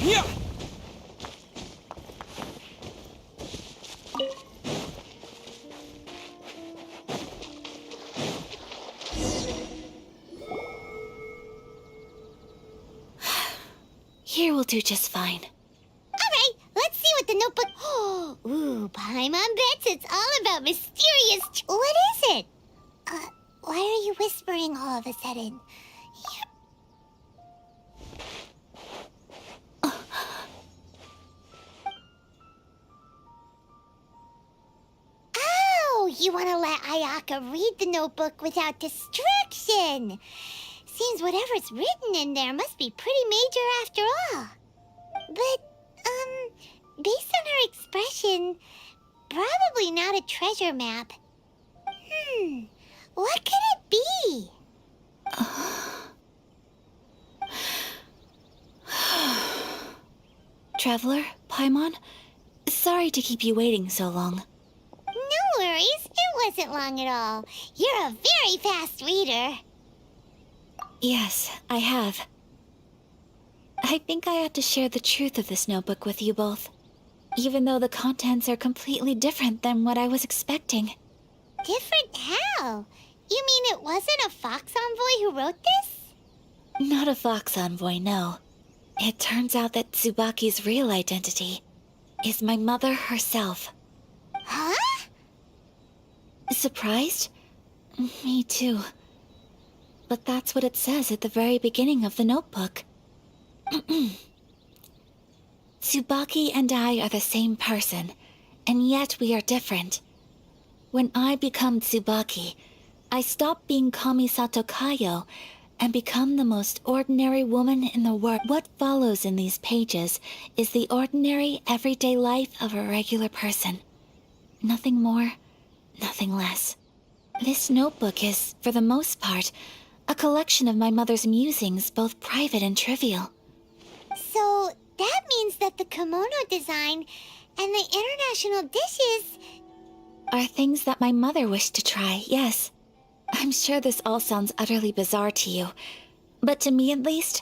Yeah! Here will do just fine. All right, let's see what the notebook... Ooh, Paimon bets it's all about mysterious... What is it? Why are you whispering all of a sudden? Oh, you want to let Ayaka read the notebook without distraction. Seems whatever's written in there must be pretty major after all. But, based on her expression, probably not a treasure map. What could it be? Traveler, Paimon, sorry to keep you waiting so long. No worries, it wasn't long at all. You're a very fast reader. Yes, I have. I think I ought to share the truth of this notebook with you both, even though the contents are completely different than what I was expecting. Different how? You mean it wasn't a Fox Envoy who wrote this? Not a Fox Envoy, no. It turns out that Tsubaki's real identity is my mother herself. Huh? Surprised? Me too. But that's what it says at the very beginning of the notebook. Tsubaki and I are the same person, and yet we are different. When I become Tsubaki, I stop being Kamisato Kayo and become the most ordinary woman in the world. What follows in these pages is the ordinary, everyday life of a regular person. Nothing more, nothing less. This notebook is, for the most part, a collection of my mother's musings, both private and trivial. So that means that the kimono design and the international dishes are things that my mother wished to try, yes. I'm sure this all sounds utterly bizarre to you, but to me at least,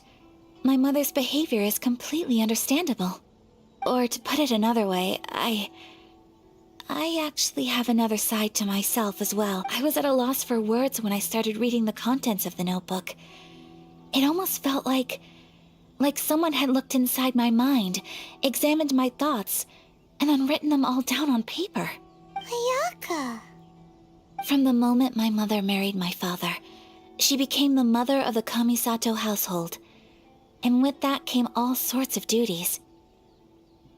my mother's behavior is completely understandable. Or to put it another way, I actually have another side to myself as well. I was at a loss for words when I started reading the contents of the notebook. It almost felt like someone had looked inside my mind, examined my thoughts, and then written them all down on paper. Ayaka. From the moment my mother married my father, she became the mother of the Kamisato household, and with that came all sorts of duties.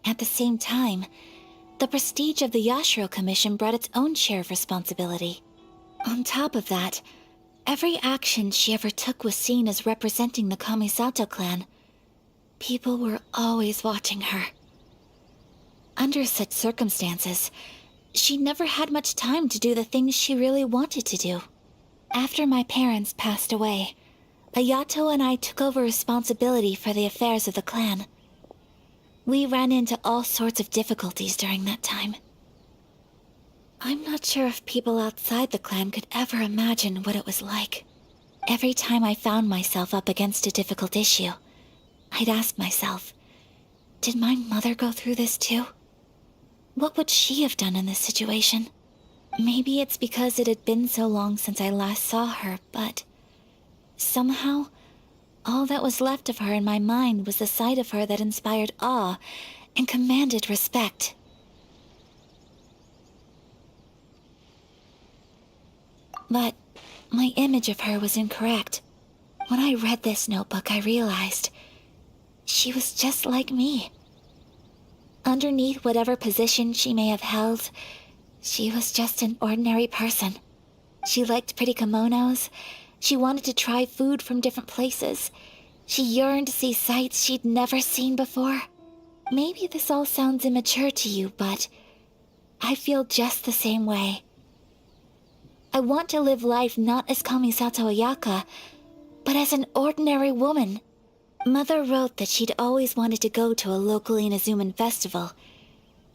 At the same time, the prestige of the Yashiro Commission brought its own share of responsibility. On top of that, every action she ever took was seen as representing the Kamisato clan. People were always watching her. Under such circumstances, she never had much time to do the things she really wanted to do. After my parents passed away, Ayato and I took over responsibility for the affairs of the clan. We ran into all sorts of difficulties during that time. I'm not sure if people outside the clan could ever imagine what it was like. Every time I found myself up against a difficult issue, I'd ask myself, did my mother go through this too? What would she have done in this situation? Maybe it's because it had been so long since I last saw her, but somehow, all that was left of her in my mind was the side of her that inspired awe and commanded respect. But my image of her was incorrect. When I read this notebook, I realized she was just like me. Underneath whatever position she may have held, she was just an ordinary person. She liked pretty kimonos. She wanted to try food from different places. She yearned to see sights she'd never seen before. Maybe this all sounds immature to you, but I feel just the same way. I want to live life not as Kamisato Ayaka, but as an ordinary woman. Mother wrote that she'd always wanted to go to a local Inazuman festival.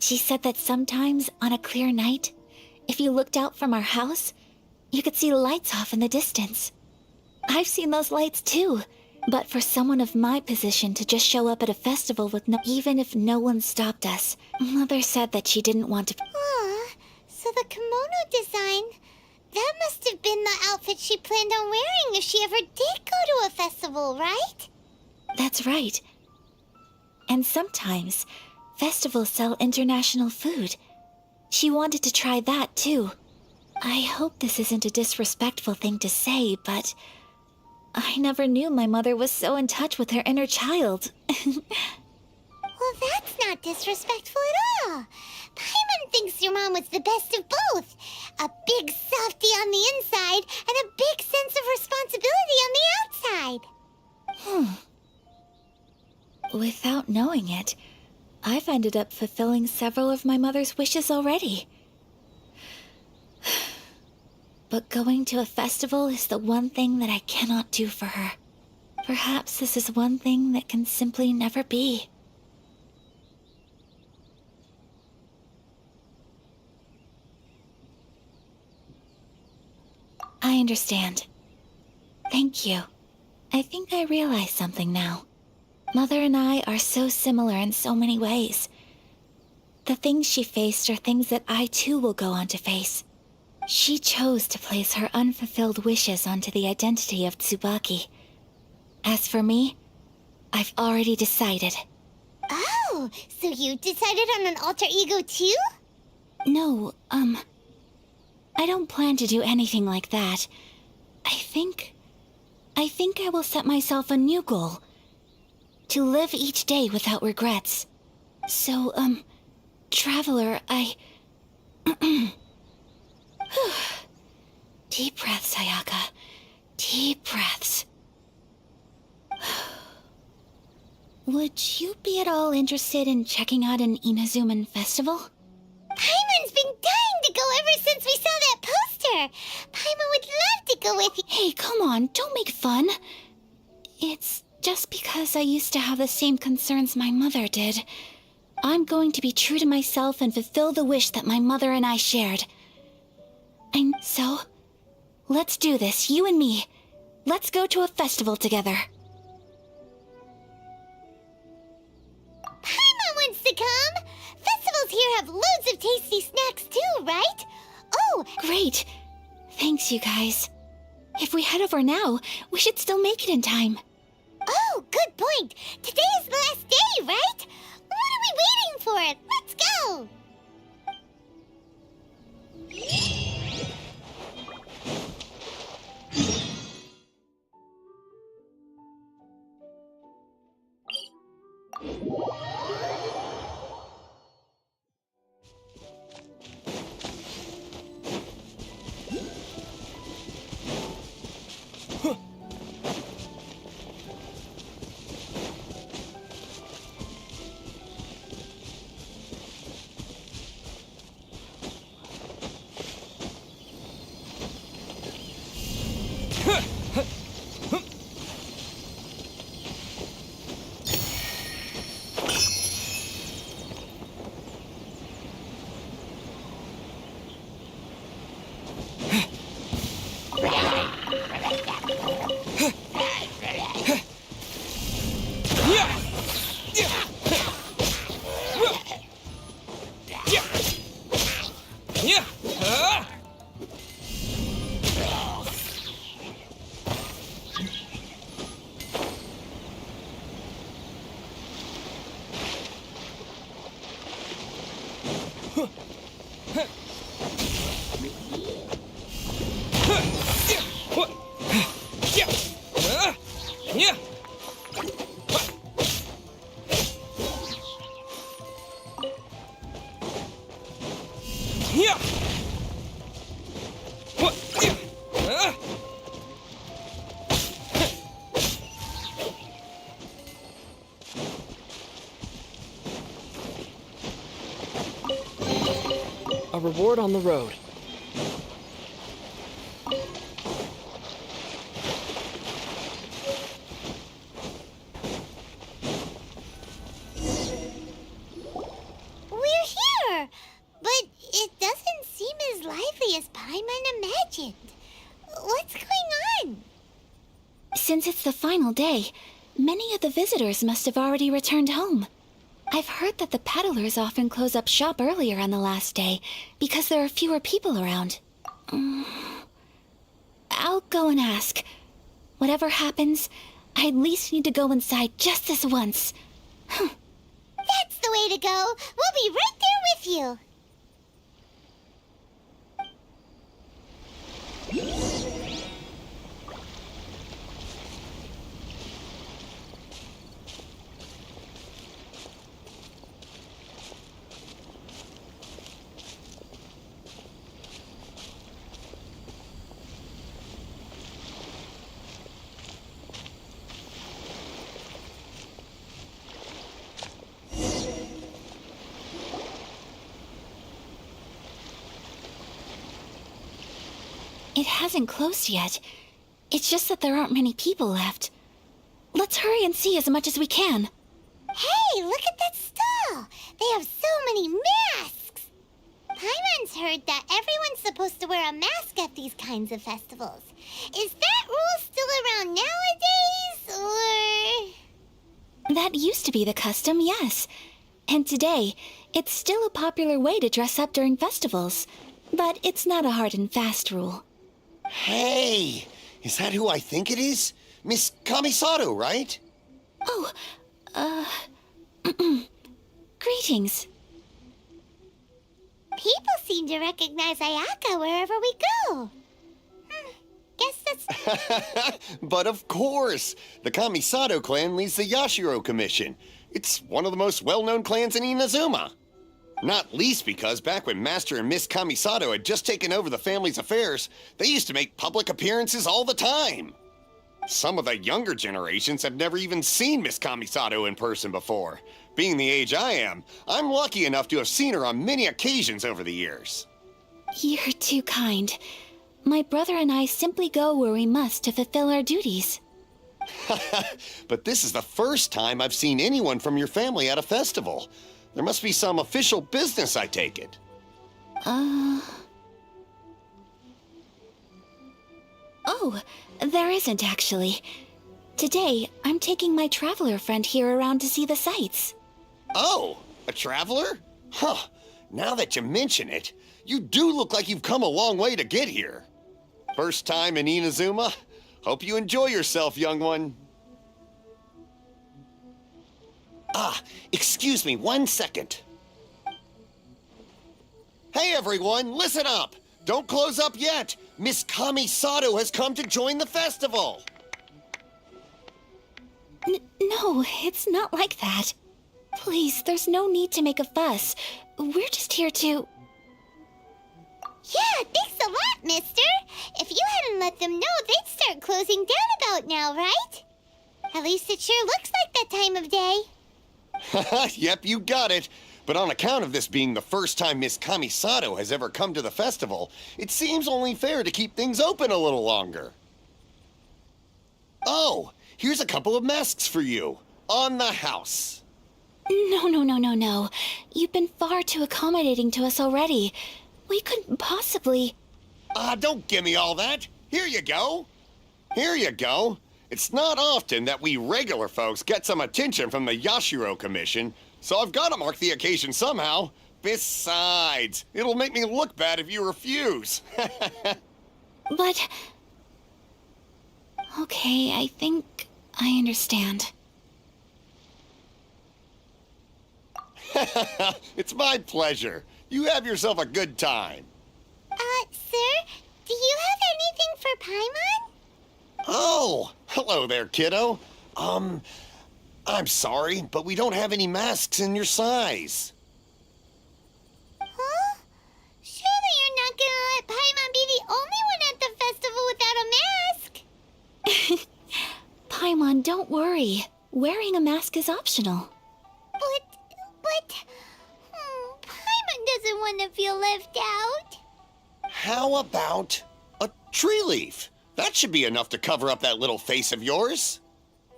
She said that sometimes, on a clear night, if you looked out from our house, you could see lights off in the distance. I've seen those lights too, but for someone of my position to just show up at a festival with even if no one stopped us, Mother said that she didn't want to... Aw, so the kimono design, that must have been the outfit she planned on wearing if she ever did go to a festival, right? That's right. And sometimes, festivals sell international food. She wanted to try that too. I hope this isn't a disrespectful thing to say, but I never knew my mother was so in touch with her inner child. Well, that's not disrespectful at all. Paimon thinks your mom was the best of both. A big softy on the inside and a big sense of responsibility on the outside. Without knowing it, I've ended up fulfilling several of my mother's wishes already. But going to a festival is the one thing that I cannot do for her. Perhaps this is one thing that can simply never be. I understand. Thank you. I think I realize something now. Mother and I are so similar in so many ways. The things she faced are things that I too will go on to face. She chose to place her unfulfilled wishes onto the identity of Tsubaki. As for me, I've already decided. Oh, so you decided on an alter ego too? No, I don't plan to do anything like that. I think I will set myself a new goal. To live each day without regrets. So, Traveler, Deep breaths, Sayaka. Deep breaths. Would you be at all interested in checking out an Inazuman festival? Paimon's been dying to go ever since we saw that poster! Paimon would love to go with you. Hey, come on, don't make fun. It's just because I used to have the same concerns my mother did. I'm going to be true to myself and fulfill the wish that my mother and I shared. And so, let's do this, you and me. Let's go to a festival together. Paimon wants to come! Festivals here have loads of tasty snacks too, right? Oh, Great. Thanks, you guys. If we head over now, we should still make it in time. oh, good point. Today is the last day, right? What are we waiting for? Let's go! A reward on the road. We're here! But it doesn't seem as lively as Paimon imagined. What's going on? Since it's the final day, many of the visitors must have already returned home. I've heard that the peddlers often close up shop earlier on the last day because there are fewer people around. I'll go and ask. Whatever happens, I at least need to go inside just this once. That's the way to go. We'll be right there with you. It hasn't closed yet. It's just that there aren't many people left. Let's hurry and see as much as we can. Hey, look at that stall! They have so many masks! Paimon's heard that everyone's supposed to wear a mask at these kinds of festivals. Is that rule still around nowadays, or...? That used to be the custom, yes. And today, it's still a popular way to dress up during festivals. But it's not a hard and fast rule. Hey! Is that who I think it is? Miss Kamisato, right? Oh, greetings. People seem to recognize Ayaka wherever we go. Guess that's... But of course! The Kamisato clan leads the Yashiro Commission. It's one of the most well-known clans in Inazuma. Not least because back when Master and Miss Kamisato had just taken over the family's affairs, they used to make public appearances all the time. Some of the younger generations have never even seen Miss Kamisato in person before. Being the age I am, I'm lucky enough to have seen her on many occasions over the years. You're too kind. My brother and I simply go where we must to fulfill our duties. But this is the first time I've seen anyone from your family at a festival. There must be some official business, I take it. Oh, there isn't actually. Today, I'm taking my traveler friend here around to see the sights. Oh, a traveler? Huh. Now that you mention it, you do look like you've come a long way to get here. First time in Inazuma? Hope you enjoy yourself, young one. Ah, excuse me 1 second. Hey everyone, listen up! Don't close up yet! Miss Kamisato has come to join the festival! No, it's not like that. Please, there's no need to make a fuss. We're just here to... Yeah, thanks a lot, mister. If you hadn't let them know, they'd start closing down about now, right? At least it sure looks like that time of day. Yep, you got it. But on account of this being the first time Miss Kamisato has ever come to the festival, it seems only fair to keep things open a little longer. Oh, here's a couple of masks for you. On the house. No. You've been far too accommodating to us already. We couldn't possibly... Don't give me all that. Here you go. Here you go. It's not often that we regular folks get some attention from the Yashiro Commission, so I've got to mark the occasion somehow. Besides, it'll make me look bad if you refuse. But... Okay, I think I understand. It's my pleasure. You have yourself a good time. Sir, do you have anything for Paimon? Oh, hello there, kiddo. I'm sorry, but we don't have any masks in your size. Huh? Surely you're not gonna let Paimon be the only one at the festival without a mask? Paimon, don't worry. Wearing a mask is optional. Paimon doesn't want to feel left out. How about a tree leaf? That should be enough to cover up that little face of yours.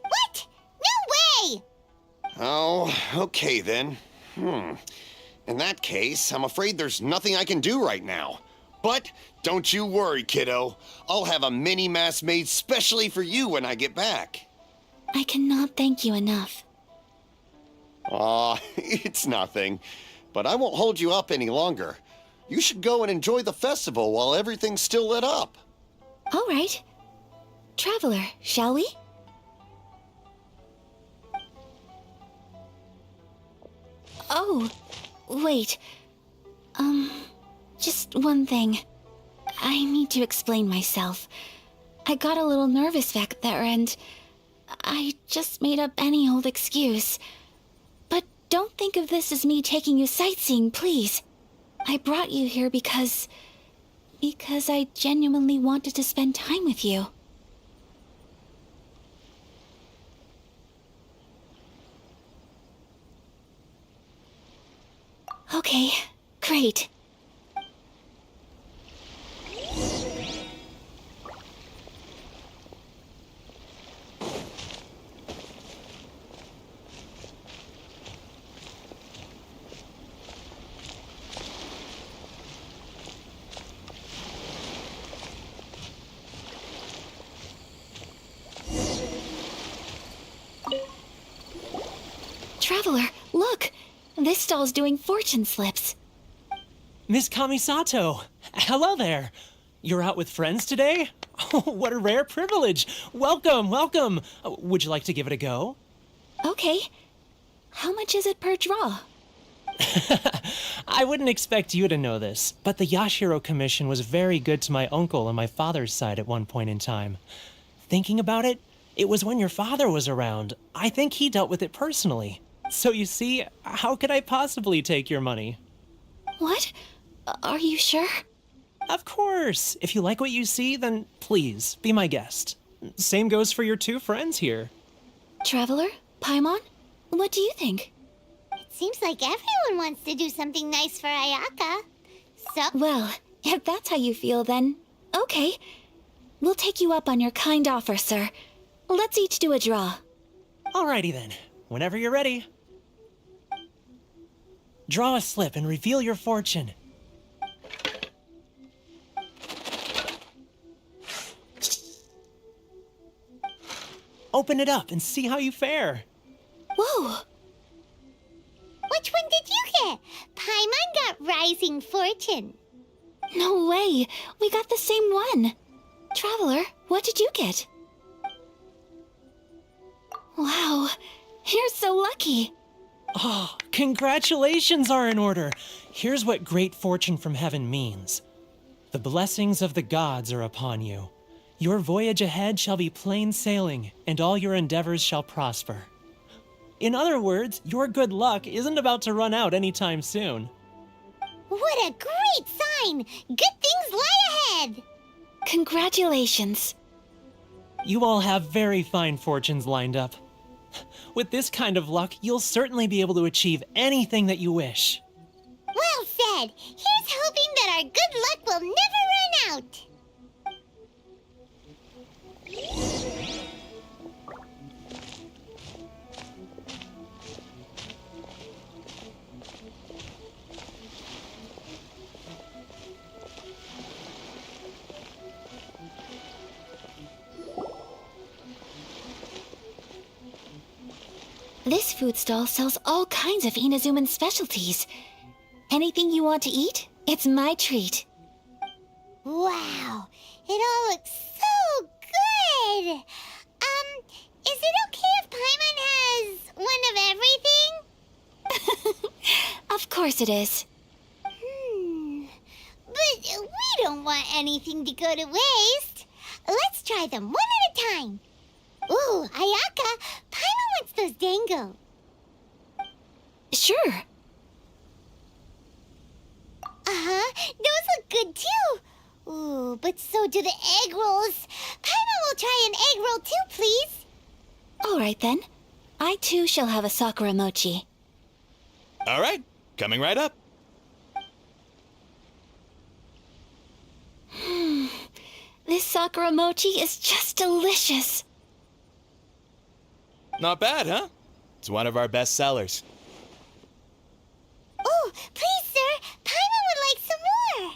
What? No way! Oh, okay then. In that case, I'm afraid there's nothing I can do right now. But don't you worry, kiddo. I'll have a mini mask made specially for you when I get back. I cannot thank you enough. Aw, it's nothing. But I won't hold you up any longer. You should go and enjoy the festival while everything's still lit up. All right. Traveler, shall we? Oh, wait. Just one thing. I need to explain myself. I got a little nervous back there and I just made up any old excuse. But don't think of this as me taking you sightseeing, please. I brought you here because I genuinely wanted to spend time with you. Okay, great. Traveler, look! This stall's doing fortune slips. Miss Kamisato! Hello there! You're out with friends today? Oh, what a rare privilege! Welcome, welcome! Would you like to give it a go? Okay. How much is it per draw? I wouldn't expect you to know this, but the Yashiro Commission was very good to my uncle on my father's side at one point in time. Thinking about it, it was when your father was around. I think he dealt with it personally. So you see, how could I possibly take your money? What? Are you sure? Of course! If you like what you see, then please, be my guest. Same goes for your two friends here. Traveler? Paimon? What do you think? It seems like everyone wants to do something nice for Ayaka. So, Well, if that's how you feel, then okay. We'll take you up on your kind offer, sir. Let's each do a draw. Alrighty then, whenever you're ready. Draw a slip and reveal your fortune. Open it up and see how you fare. Whoa! which one did you get? Paimon got Rising Fortune. No way! We got the same one! Traveler, what did you get? Wow, you're so lucky! Oh, congratulations are in order. Here's what great fortune from heaven means. The blessings of the gods are upon you. Your voyage ahead shall be plain sailing, and all your endeavors shall prosper. In other words, your good luck isn't about to run out anytime soon. What a great sign! Good things lie ahead! Congratulations. You all have very fine fortunes lined up. With this kind of luck, you'll certainly be able to achieve anything that you wish. Well said! Here's hoping that our good luck will never run out! This food stall sells all kinds of Inazuman specialties. Anything you want to eat, it's my treat. Wow, it all looks so good! Is it okay if Paimon has one of everything? Of course it is. But we don't want anything to go to waste. Let's try them one at a time. Ooh, Ayaka, Paimon wants those dango. Sure. Uh-huh, those look good too. Ooh, but so do the egg rolls. Paimon will try an egg roll too, please. All right then. I too shall have a sakura mochi. All right, coming right up. This sakura mochi is just delicious. Not bad, huh? It's one of our best sellers. Oh, please, sir. Paimon would like some more.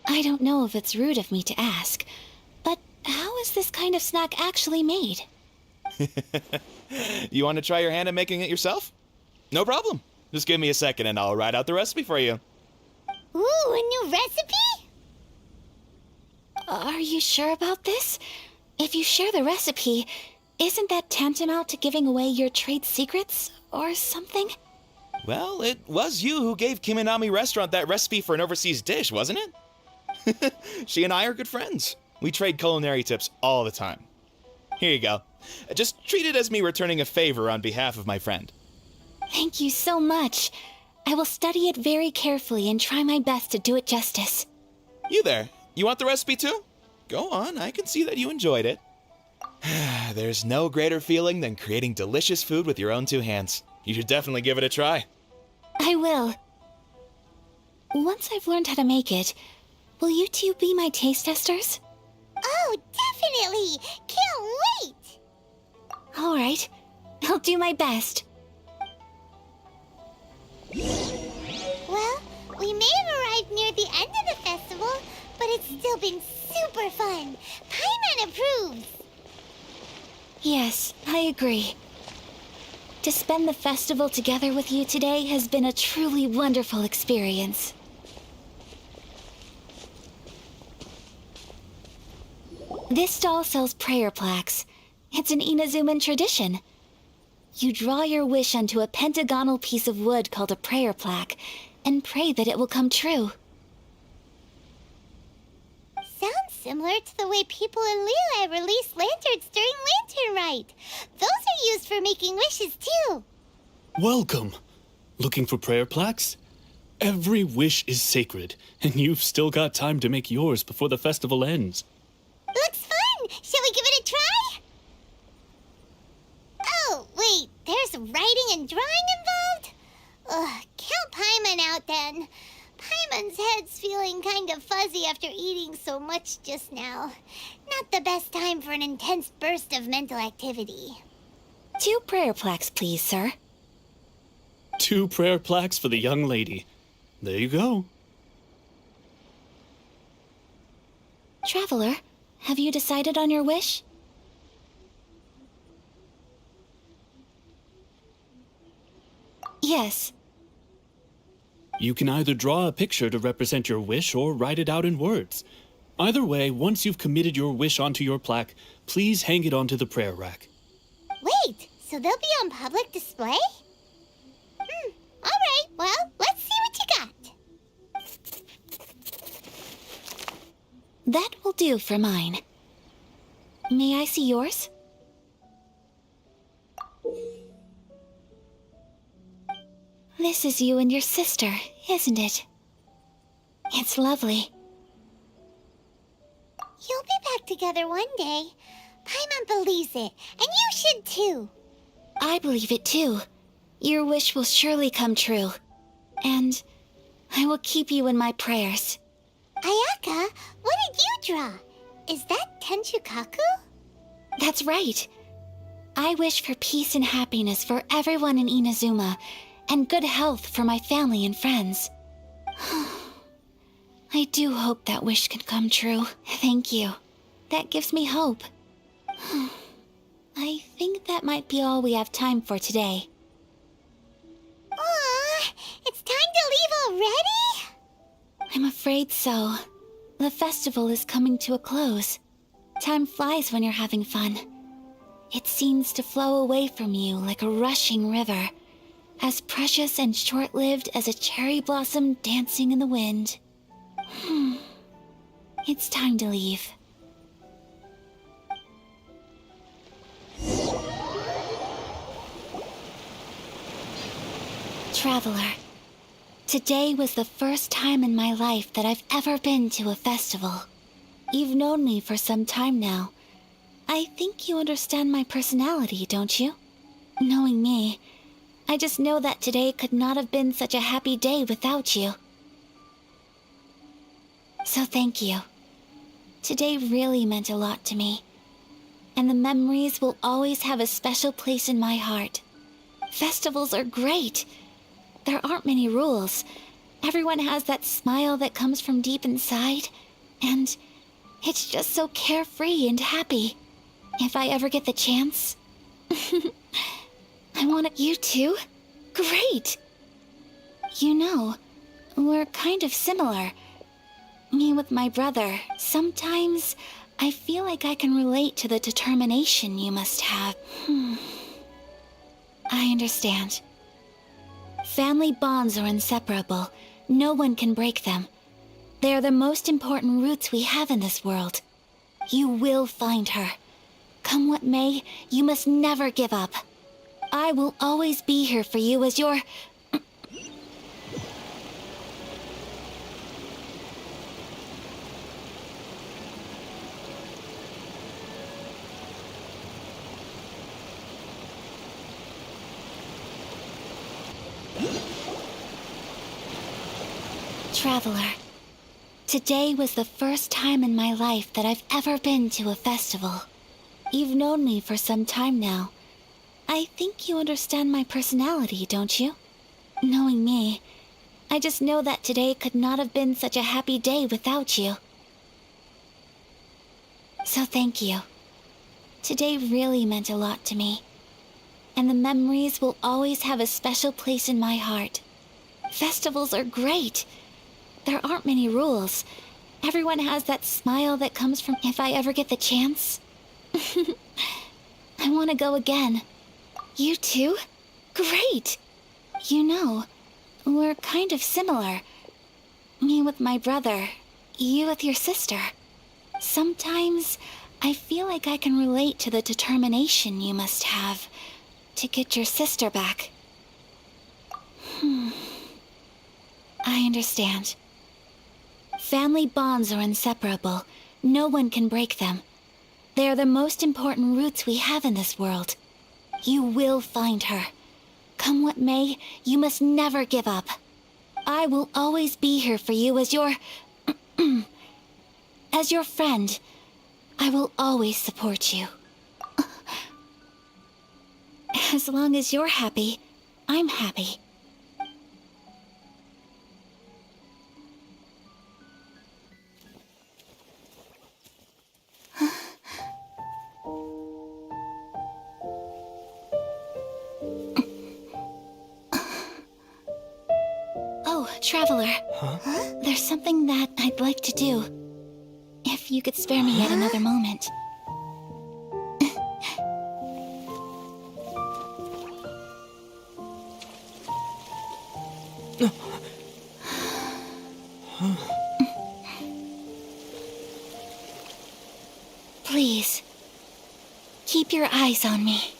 I don't know if it's rude of me to ask, but how is this kind of snack actually made? You want to try your hand at making it yourself? No problem. Just give me a second and I'll write out the recipe for you. Ooh, a new recipe? Are you sure about this? If you share the recipe, isn't that tantamount to giving away your trade secrets or something? Well, it was you who gave Kiminami Restaurant that recipe for an overseas dish, wasn't it? She and I are good friends. We trade culinary tips all the time. Here you go. Just treat it as me returning a favor on behalf of my friend. Thank you so much. I will study it very carefully and try my best to do it justice. You there. You want the recipe too? Go on, I can see that you enjoyed it. There's no greater feeling than creating delicious food with your own two hands. You should definitely give it a try. I will. Once I've learned how to make it, will you two be my taste testers? Oh, definitely! Can't wait! All right. I'll do my best. Well, we may have arrived near the end of the festival, but it's still been super fun. Paimon approves. Yes, I agree. To spend the festival together with you today has been a truly wonderful experience. This stall sells prayer plaques. It's an Inazuman tradition. You draw your wish onto a pentagonal piece of wood called a prayer plaque and pray that it will come true. Sounds similar to the way people in Liyue release lanterns during Lantern Rite. Those are used for making wishes, too. Welcome. Looking for prayer plaques? Every wish is sacred, and you've still got time to make yours before the festival ends. Looks fun! Shall we give it a try? Oh, wait, there's writing and drawing involved? Ugh, count Paimon out then. Paimon's head's feeling kind of fuzzy after eating so much just now. Not the best time for an intense burst of mental activity. 2 prayer plaques, please, sir. 2 prayer plaques for the young lady. There you go. Traveler, have you decided on your wish? Yes. You can either draw a picture to represent your wish or write it out in words. Either way, once you've committed your wish onto your plaque, please hang it onto the prayer rack. Wait, so they'll be on public display? Alright, well, let's see what you got. That will do for mine. May I see yours? This is you and your sister, isn't it? It's lovely. You'll be back together one day. Paimon believes it, and you should too. I believe it too. Your wish will surely come true. And I will keep you in my prayers. Ayaka, what did you draw? Is that Tenchukaku? That's right. I wish for peace and happiness for everyone in Inazuma, and good health for my family and friends. I do hope that wish can come true. Thank you. That gives me hope. I think that might be all we have time for today. Aw, it's time to leave already? I'm afraid so. The festival is coming to a close. Time flies when you're having fun. It seems to flow away from you like a rushing river, as precious and short-lived as a cherry blossom dancing in the wind. It's time to leave. Traveler, today was the first time in my life that I've ever been to a festival. You've known me for some time now. I think you understand my personality, don't you? Knowing me, I just know that today could not have been such a happy day without you. So thank you. Today really meant a lot to me. And the memories will always have a special place in my heart. Festivals are great. There aren't many rules. Everyone has that smile that comes from deep inside. And it's just so carefree and happy. If I ever get the chance... I want you to. Great! You know, we're kind of similar. Me with my brother. Sometimes I feel like I can relate to the determination you must have. I understand. Family bonds are inseparable. No one can break them. They are the most important roots we have in this world. You will find her. Come what may, you must never give up. I will always be here for you as your... Traveler, today was the first time in my life that I've ever been to a festival. You've known me for some time now. I think you understand my personality, don't you? Knowing me, I just know that today could not have been such a happy day without you. So thank you. Today really meant a lot to me. And the memories will always have a special place in my heart. Festivals are great. There aren't many rules. Everyone has that smile that comes from if I ever get the chance. I want to go again. You too? Great! You know, we're kind of similar. Me with my brother, you with your sister. Sometimes I feel like I can relate to the determination you must have to get your sister back. I understand. Family bonds are inseparable. No one can break them. They are the most important roots we have in this world. You will find her. Come what may, you must never give up. I will always be here for you as your... as your friend. I will always support you. As long as you're happy, I'm happy. Oh, Traveler. Huh? There's something that I'd like to do. If you could spare me yet another moment. Please, keep your eyes on me.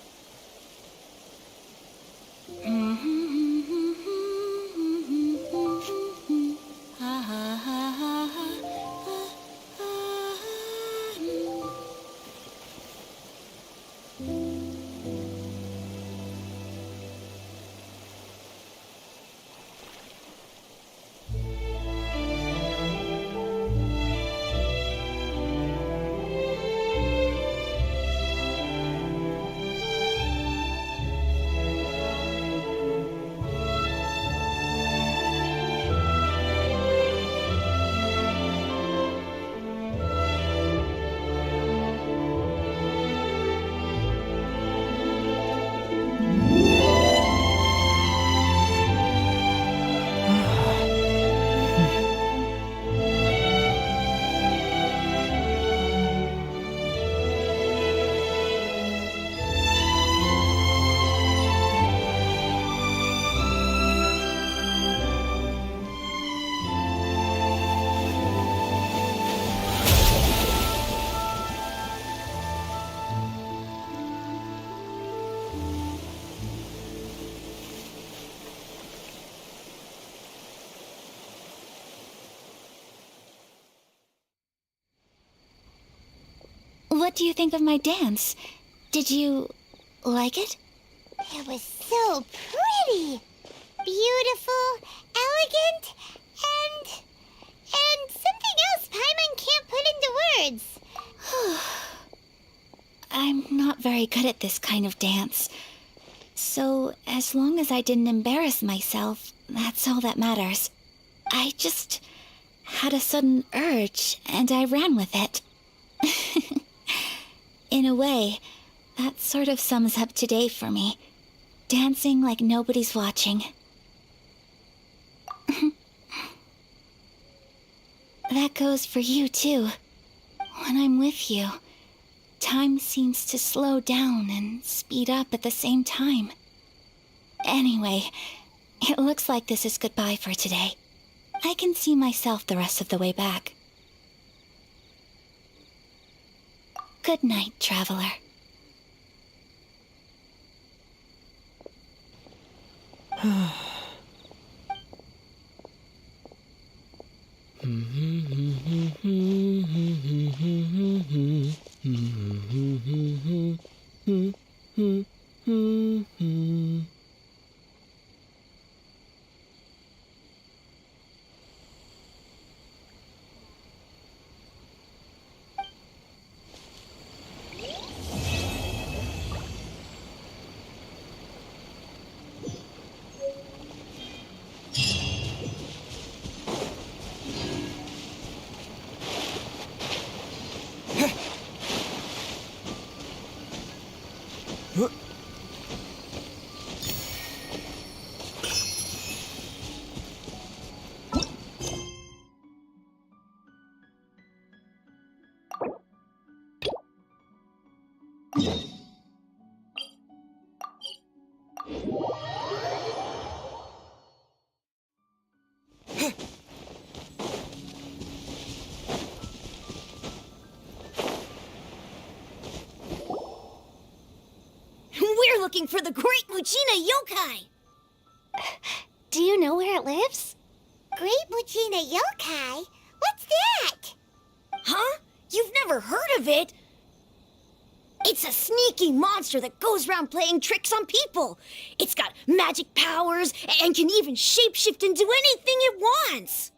What do you think of my dance? Did you like it? It was so pretty, beautiful, elegant, and something else Paimon can't put into words. I'm not very good at this kind of dance. So, as long as I didn't embarrass myself, that's all that matters. I just had a sudden urge, and I ran with it. In a way, that sort of sums up today for me. Dancing like nobody's watching. That goes for you, too. When I'm with you, time seems to slow down and speed up at the same time. Anyway, it looks like this is goodbye for today. I can see myself the rest of the way back. Good night, Traveler. looking for the Great Mujina Yokai. Do you know where it lives? Great Mujina Yokai? What's that? Huh? You've never heard of it? It's a sneaky monster that goes around playing tricks on people. It's got magic powers and can even shapeshift into anything it wants.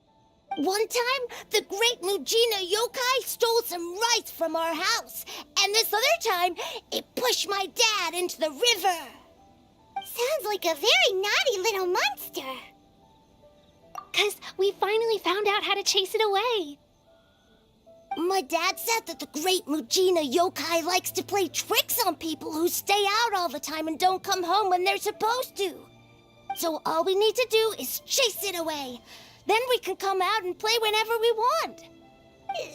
One time, the Great Mujina Yokai stole some rice from our house. And this other time, it pushed my dad into the river. Sounds like a very naughty little monster. 'Cause we finally found out how to chase it away. My dad said that the Great Mujina Yokai likes to play tricks on people who stay out all the time and don't come home when they're supposed to. So all we need to do is chase it away. Then we can come out and play whenever we want.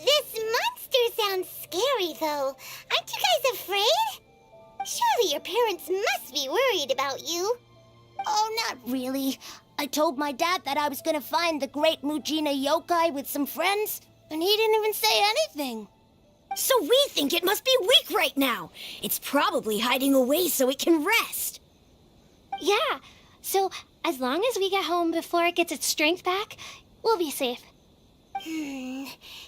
This monster sounds scary, though. Aren't you guys afraid? Surely your parents must be worried about you. Oh, not really. I told my dad that I was gonna find the Great Mujina Yokai with some friends, and he didn't even say anything. So we think it must be weak right now. It's probably hiding away so it can rest. Yeah, so as long as we get home before it gets its strength back, we'll be safe.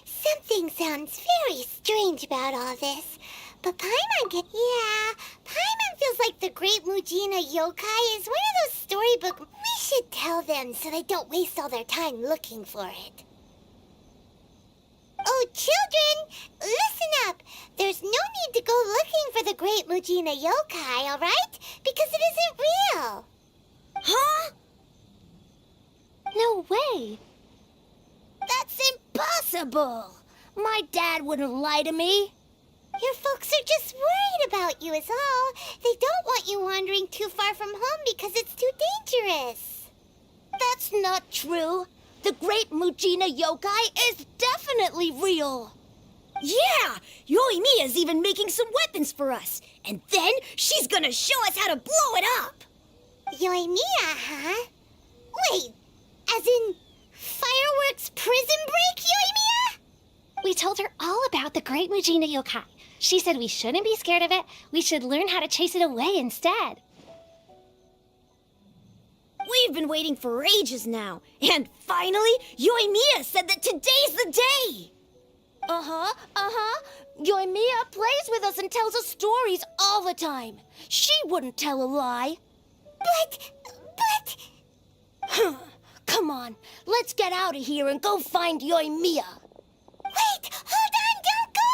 Something sounds very strange about all this. But Paimon Paimon feels like the Great Mujina Yokai is one of those storybook. We should tell them so they don't waste all their time looking for it. Oh, children, listen up. There's no need to go looking for the Great Mujina Yokai, all right? Because it isn't real. Huh? No way. That's impossible. My dad wouldn't lie to me. Your folks are just worried about you is all. They don't want you wandering too far from home because it's too dangerous. That's not true. The Great Mujina Yokai is definitely real. Yeah! Yoimiya's even making some weapons for us. And then she's gonna show us how to blow it up. Yoimiya, huh? Wait, as in fireworks prison break, Yoimiya? We told her all about the Great Mujina Yokai. She said we shouldn't be scared of it. We should learn how to chase it away instead. We've been waiting for ages now. And finally, Yoimiya said that today's the day. Yoimiya plays with us and tells us stories all the time. She wouldn't tell a lie. But... Come on, let's get out of here and go find Yoimiya. Wait, hold on, don't go!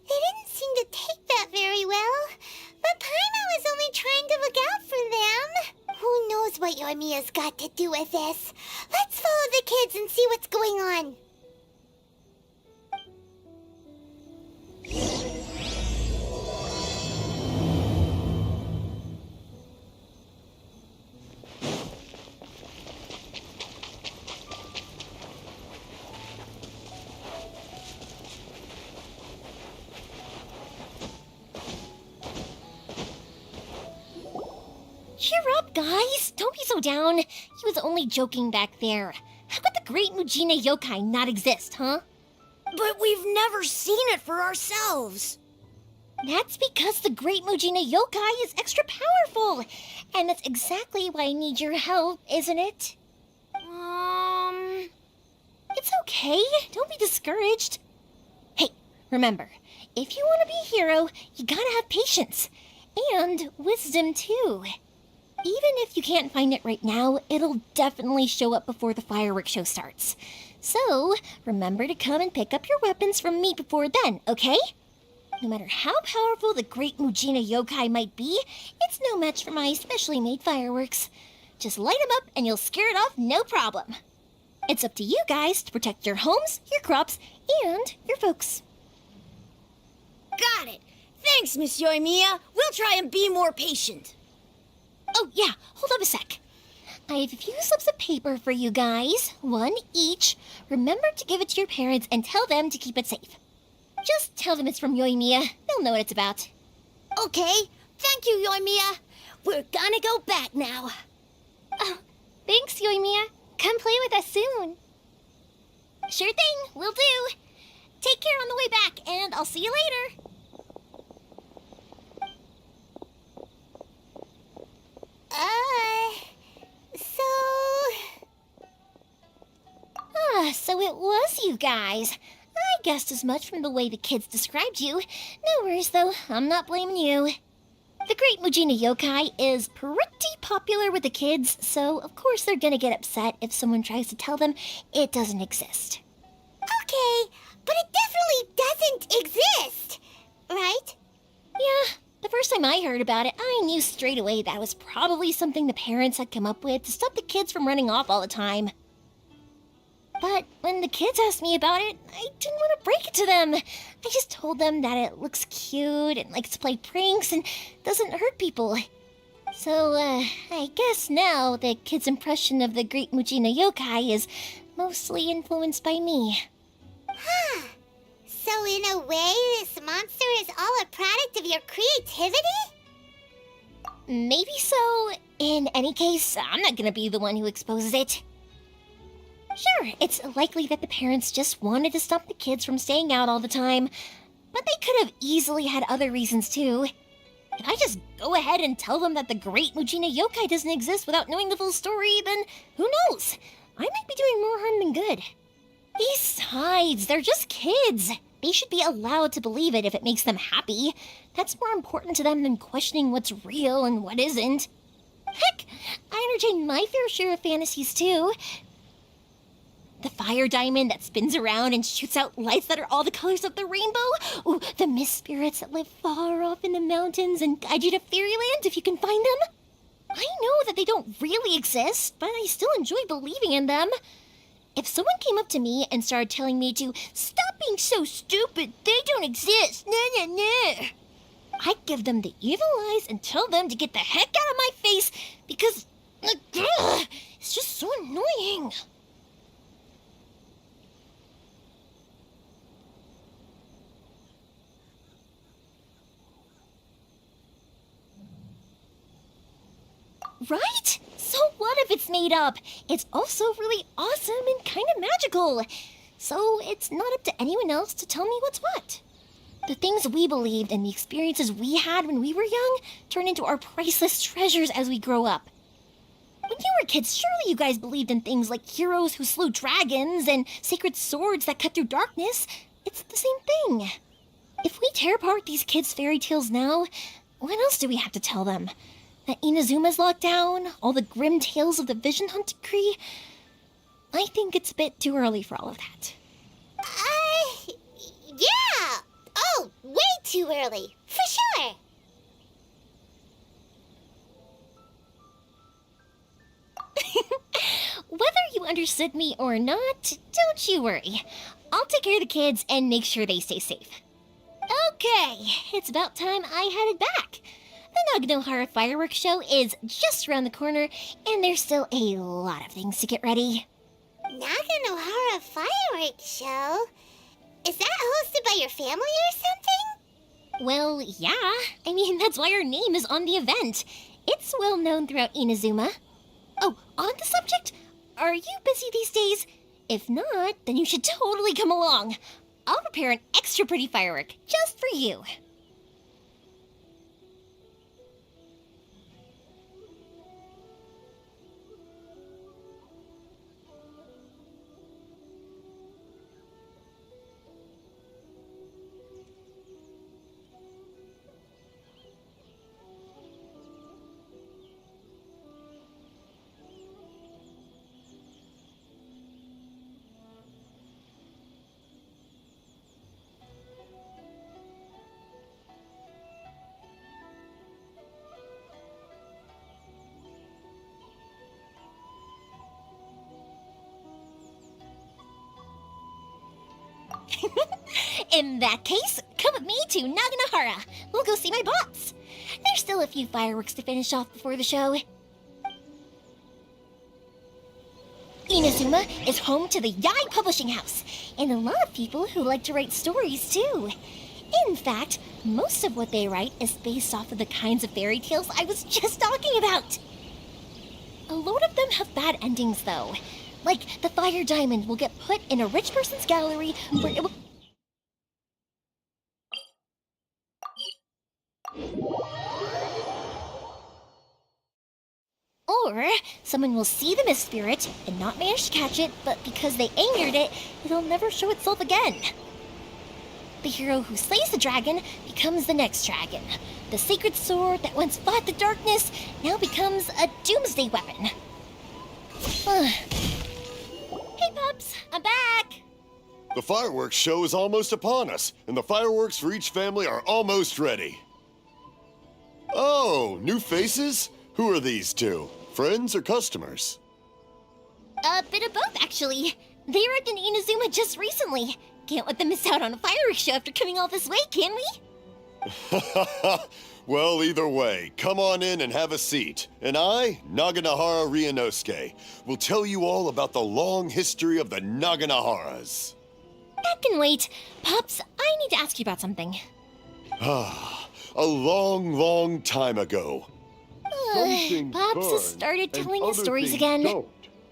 They didn't seem to take that very well. But Paimon was only trying to look out for them. Who knows what Yoimiya's got to do with this? Let's follow the kids and see what's going on. Cheer up, guys! Don't be so down. He was only joking back there. How could the Great Mujina Yokai not exist, huh? But we've never seen it for ourselves. That's because the Great Mujina Yokai is extra powerful. And that's exactly why I need your help, isn't it? It's okay. Don't be discouraged. Hey, remember, if you want to be a hero, you gotta have patience. And wisdom, too. Even if you can't find it right now, it'll definitely show up before the fireworks show starts. So, remember to come and pick up your weapons from me before then, okay? No matter how powerful the Great Mujina Yokai might be, it's no match for my specially made fireworks. Just light them up and you'll scare it off no problem. It's up to you guys to protect your homes, your crops, and your folks. Got it. Thanks, Miss Yoimiya. We'll try and be more patient. Oh, yeah, hold up a sec. I have a few slips of paper for you guys, one each. Remember to give it to your parents and tell them to keep it safe. Just tell them it's from Yoimiya. They'll know what it's about. Okay, thank you, Yoimiya. We're gonna go back now. Oh, thanks, Yoimiya. Come play with us soon. Sure thing, will do. Take care on the way back, and I'll see you later. So it was you guys. I guessed as much from the way the kids described you. No worries though, I'm not blaming you. The Great Mujina Yokai is pretty popular with the kids, so of course they're gonna get upset if someone tries to tell them it doesn't exist. Okay, but it definitely doesn't exist, right? Yeah, the first time I heard about it, I knew straight away that was probably something the parents had come up with to stop the kids from running off all the time. But when the kids asked me about it, I didn't want to break it to them. I just told them that it looks cute and likes to play pranks and doesn't hurt people. So, I guess now the kids' impression of the Great Mujina Yokai is mostly influenced by me. Huh. So in a way, this monster is all a product of your creativity? Maybe so. In any case, I'm not gonna be the one who exposes it. Sure, it's likely that the parents just wanted to stop the kids from staying out all the time, but they could have easily had other reasons too. If I just go ahead and tell them that the Great Mujina Yokai doesn't exist without knowing the full story, then who knows? I might be doing more harm than good. Besides, they're just kids. They should be allowed to believe it if it makes them happy. That's more important to them than questioning what's real and what isn't. Heck, I entertain my fair share of fantasies too. The fire diamond that spins around and shoots out lights that are all the colors of the rainbow. Ooh, the mist spirits that live far off in the mountains and guide you to fairyland if you can find them. I know that they don't really exist, but I still enjoy believing in them. If someone came up to me and started telling me to stop being so stupid, they don't exist, I'd give them the evil eyes and tell them to get the heck out of my face because it's just so annoying. Right? So what if it's made up? It's also really awesome and kind of magical. So it's not up to anyone else to tell me what's what. The things we believed and the experiences we had when we were young turn into our priceless treasures as we grow up. When you were kids, surely you guys believed in things like heroes who slew dragons and sacred swords that cut through darkness. It's the same thing. If we tear apart these kids' fairy tales now, what else do we have to tell them? That Inazuma's locked down, all the grim tales of the Vision Hunt decree. I think it's a bit too early for all of that. Yeah! Oh, way too early, for sure! Whether you understood me or not, don't you worry. I'll take care of the kids and make sure they stay safe. Okay, it's about time I headed back. The Naganohara fireworks show is just around the corner, and there's still a lot of things to get ready. Naganohara fireworks show? Is that hosted by your family or something? Well, yeah. I mean, that's why our name is on the event. It's well known throughout Inazuma. Oh, on the subject, are you busy these days? If not, then you should totally come along. I'll prepare an extra pretty firework just for you. In that case, come with me to Naganohara. We'll go see my boss. There's still a few fireworks to finish off before the show. Inazuma is home to the Yai Publishing House, and a lot of people who like to write stories too. In fact, most of what they write is based off of the kinds of fairy tales I was just talking about. A lot of them have bad endings though. Like, the fire diamond will get put in a rich person's gallery where it will... Or someone will see the mist spirit and not manage to catch it, but because they angered it, it'll never show itself again. The hero who slays the dragon becomes the next dragon. The sacred sword that once fought the darkness now becomes a doomsday weapon. Hey, Pups, I'm back! The fireworks show is almost upon us, and the fireworks for each family are almost ready. Oh, new faces? Who are these two? Friends or customers? A bit of both, actually. They arrived in Inazuma just recently. Can't let them miss out on a fireworks show after coming all this way, can we? Well, either way, come on in and have a seat. And I, Naganahara Ryunosuke, will tell you all about the long history of the Naganaharas. That can wait. Pops, I need to ask you about something. A long, long time ago. Pops has started telling his stories again.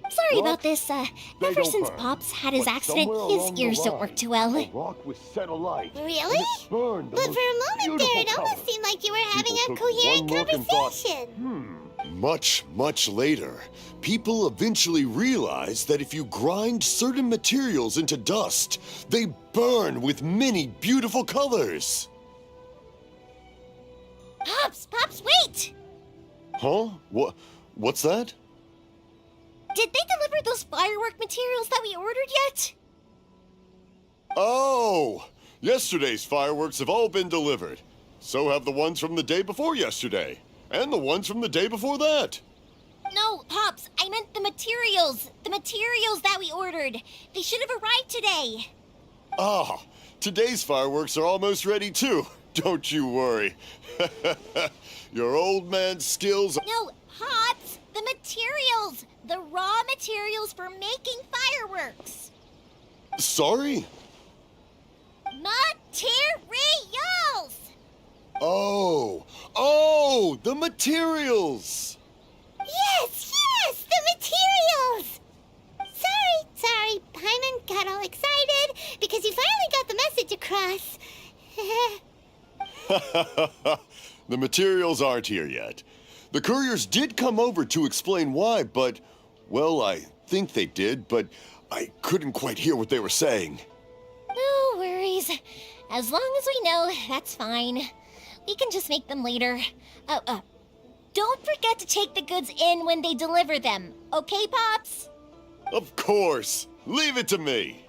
Sorry about this. Ever since Pops had his accident, his ears don't work too well. Really? But for a moment there, it almost seemed like you were having a coherent conversation. Much, much later, people eventually realized that if you grind certain materials into dust, they burn with many beautiful colors. Pops, wait! Huh? What's that? Did they deliver those firework materials that we ordered yet? Oh! Yesterday's fireworks have all been delivered. So have the ones from the day before yesterday. And the ones from the day before that. No, Pops, I meant the materials. The materials that we ordered. They should have arrived today. Ah, today's fireworks are almost ready too. Don't you worry. Your old man's skills... No, Pops, the materials. The raw materials for making fireworks. Sorry? Materials! Oh, the materials! Yes, the materials! Sorry, Paimon got all excited because you finally got the message across. The materials aren't here yet. The couriers did come over to explain why, but, well, I think they did, but I couldn't quite hear what they were saying. No worries. As long as we know, that's fine. We can just make them later. Don't forget to take the goods in when they deliver them, okay, Pops? Of course. Leave it to me.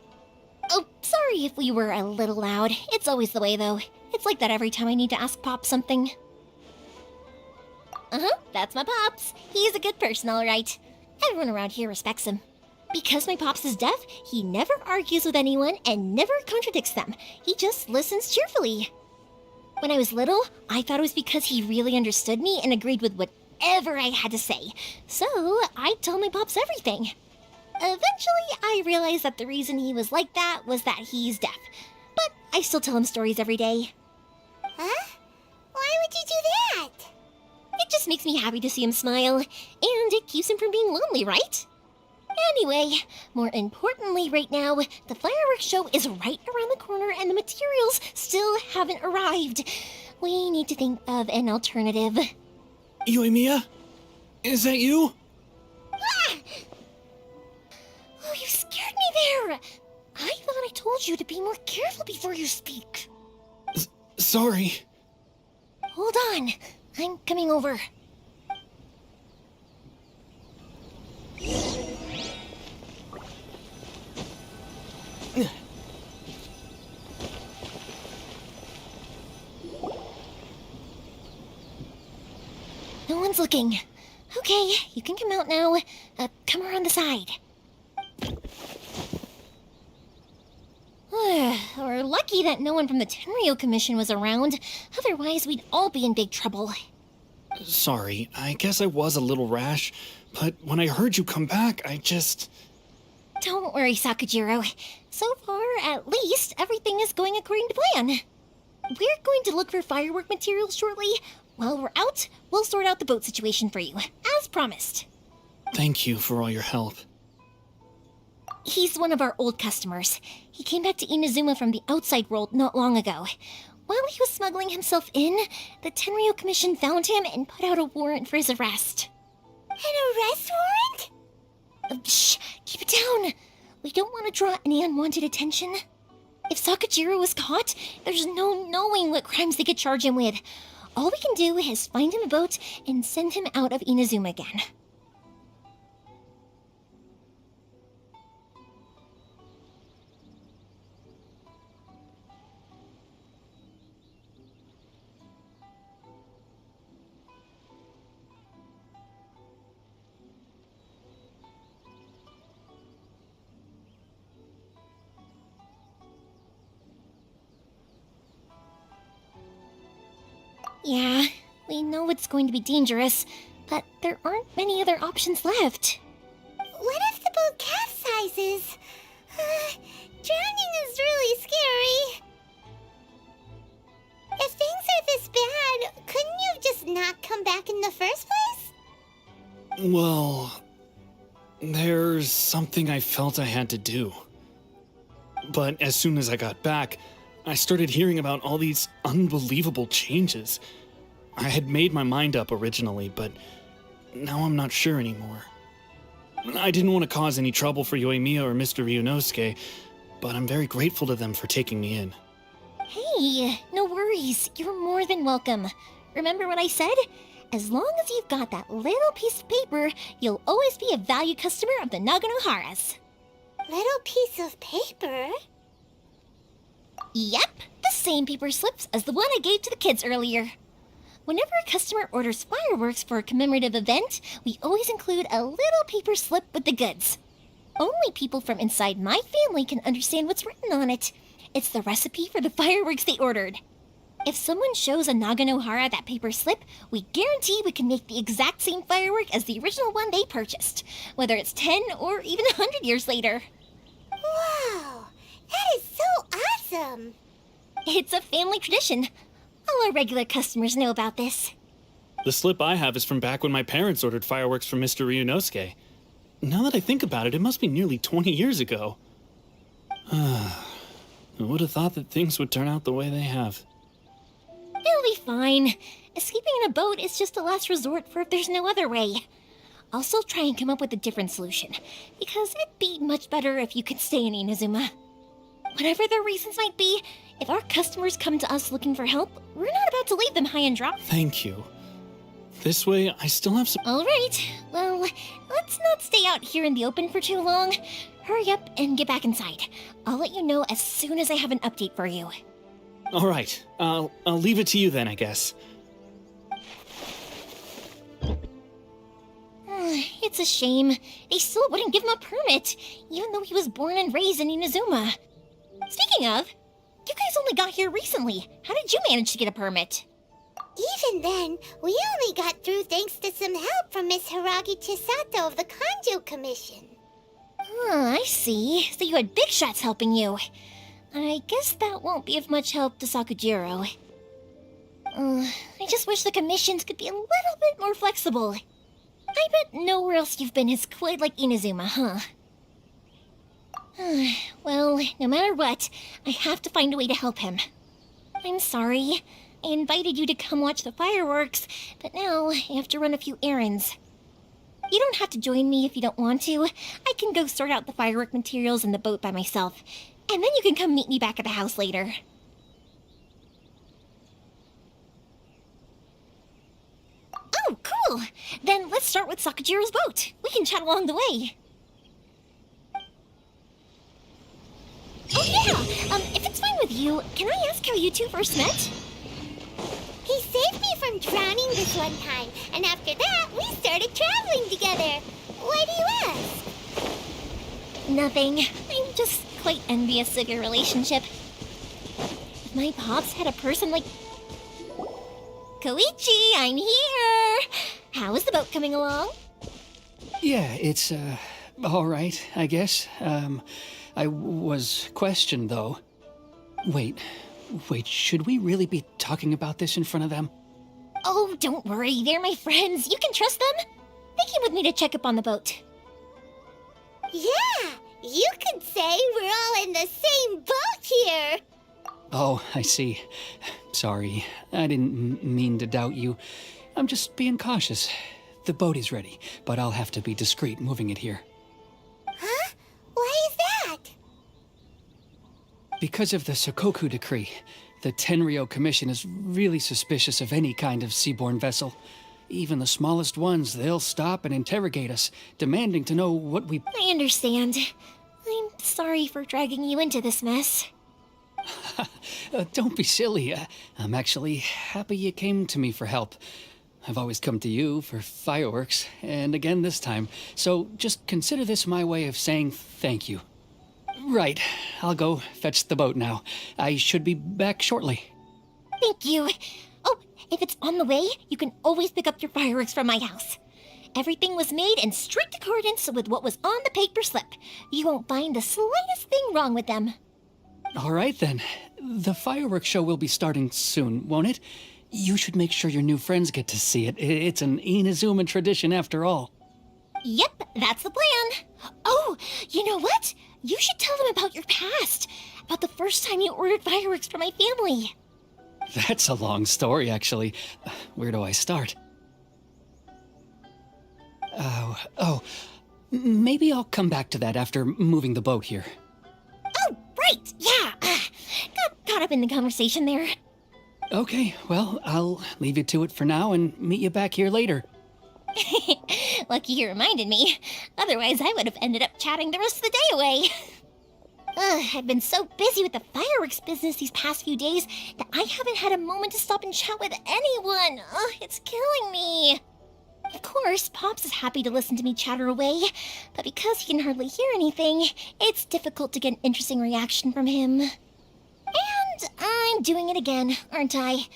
Oh, sorry if we were a little loud. It's always the way, though. It's like that every time I need to ask Pop something. That's my Pops. He's a good person, all right. Everyone around here respects him. Because my Pops is deaf, he never argues with anyone and never contradicts them. He just listens cheerfully. When I was little, I thought it was because he really understood me and agreed with whatever I had to say. So I told my Pops everything. Eventually, I realized that the reason he was like that was that he's deaf. But I still tell him stories every day. Huh? Why would you do that? It just makes me happy to see him smile, and it keeps him from being lonely, right? Anyway, more importantly right now, the fireworks show is right around the corner and the materials still haven't arrived. We need to think of an alternative. Yoimiya? Is that you? Ah! Oh, you scared me there! I thought I told you to be more careful before you speak. Sorry. Hold on. I'm coming over. No one's looking. Okay, you can come out now. Come around the side. We're lucky that no one from the Tenryo Commission was around. Otherwise, we'd all be in big trouble. Sorry, I guess I was a little rash, but when I heard you come back, I just... Don't worry, Sakujiro. So far, at least, everything is going according to plan. We're going to look for firework materials shortly. While we're out, we'll sort out the boat situation for you, as promised. Thank you for all your help. He's one of our old customers. He came back to Inazuma from the outside world not long ago. While he was smuggling himself in, the Tenryo Commission found him and put out a warrant for his arrest. An Shh! Keep it down! We don't want to draw any unwanted attention. If Sakajiro was caught, there's no knowing what crimes they could charge him with. All we can do is find him a boat and send him out of Inazuma again. Yeah, we know it's going to be dangerous, but there aren't many other options left. What if the boat capsizes? Drowning is really scary. If things are this bad, couldn't you just not come back in the first place? Well, there's something I felt I had to do. But as soon as I got back, I started hearing about all these unbelievable changes. I had made my mind up originally, but now I'm not sure anymore. I didn't want to cause any trouble for Yoimiya or Mr. Ryunosuke, but I'm very grateful to them for taking me in. Hey, no worries. You're more than welcome. Remember what I said? As long as you've got that little piece of paper, you'll always be a valued customer of the Naganoharas. Little piece of paper? Yep, the same paper slips as the one I gave to the kids earlier. Whenever a customer orders fireworks for a commemorative event, we always include a little paper slip with the goods. Only people from inside my family can understand what's written on it. It's the recipe for the fireworks they ordered. If someone shows a Naganohara that paper slip, we guarantee we can make the exact same firework as the original one they purchased, whether it's 10 or even 100 years later. Wow, that is so awesome! It's a family tradition. All our regular customers know about this. The slip I have is from back when my parents ordered fireworks from Mr. Ryunosuke. Now that I think about it, it must be nearly 20 years ago. I would have thought that things would turn out the way they have. It'll be fine. Escaping in a boat is just a last resort for if there's no other way. I'll still try and come up with a different solution, because it'd be much better if you could stay in Inazuma. Whatever their reasons might be, if our customers come to us looking for help, we're not about to leave them high and dry. Thank you. This way, I still have some— All right. Well, let's not stay out here in the open for too long. Hurry up and get back inside. I'll let you know as soon as I have an update for you. All right. I'll leave it to you then, I guess. It's a shame. They still wouldn't give him a permit, even though he was born and raised in Inazuma. Speaking of, you guys only got here recently. How did you manage to get a permit? Even then, we only got through thanks to some help from Miss Hiragi Chisato of the Kanjo Commission. I see. So you had big shots helping you. I guess that won't be of much help to Sakujiro. I just wish the commissions could be a little bit more flexible. I bet nowhere else you've been is quite like Inazuma, huh? Well, no matter what, I have to find a way to help him. I'm sorry. I invited you to come watch the fireworks, but now I have to run a few errands. You don't have to join me if you don't want to. I can go sort out the firework materials in the boat by myself, and then you can come meet me back at the house later. Oh, cool! Then let's start with Sakujiro's boat. We can chat along the way. Oh yeah! If it's fine with you, can I ask how you two first met? He saved me from drowning this one time, and after that, we started traveling together. Why do you ask? Nothing. I'm just quite envious of your relationship. If my pops had a person like... Koichi, I'm here! How is the boat coming along? Yeah, it's, all right, I guess. I was questioned, though. Wait, should we really be talking about this in front of them? Oh, don't worry, they're my friends. You can trust them. They came with me to check up on the boat. Yeah, you could say we're all in the same boat here. Oh, I see. Sorry, I didn't mean to doubt you. I'm just being cautious. The boat is ready, but I'll have to be discreet moving it here. because of the Sokoku decree, the Tenryo Commission is really suspicious of any kind of seaborne vessel. Even the smallest ones, they'll stop and interrogate us, demanding to know what we... I understand. I'm sorry for dragging you into this mess. Don't be silly. I'm actually happy you came to me for help. I've always come to you for fireworks, and again this time. So just consider this my way of saying thank you. Right, I'll go fetch the boat now. I should be back shortly. Thank you. Oh, if it's on the way, you can always pick up your fireworks from my house. Everything was made in strict accordance with what was on the paper slip. You won't find the slightest thing wrong with them. All right then. The fireworks show will be starting soon, won't it? You should make sure your new friends get to see it. It's an Inazuma tradition after all. Yep, that's the plan. Oh, you know what? You should tell them about your past. About the first time you ordered fireworks for my family. That's a long story, actually. Where do I start? Maybe I'll come back to that after moving the boat here. Oh, right, yeah. Got caught up in the conversation there. Okay, well, I'll leave you to it for now and meet you back here later. Lucky you reminded me. Otherwise, I would have ended up chatting the rest of the day away. I've been so busy with the fireworks business these past few days that I haven't had a moment to stop and chat with anyone. It's killing me. Of course, Pops is happy to listen to me chatter away, but because he can hardly hear anything, it's difficult to get an interesting reaction from him. And I'm doing it again, aren't I?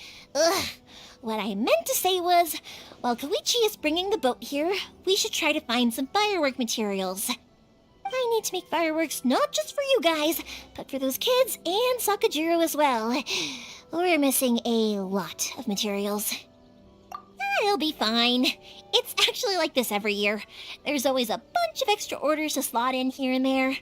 What I meant to say was, while Koichi is bringing the boat here, we should try to find some firework materials. I need to make fireworks not just for you guys, but for those kids and Sakajiro as well. We're missing a lot of materials. It'll be fine. It's actually like this every year. There's always a bunch of extra orders to slot in here and there.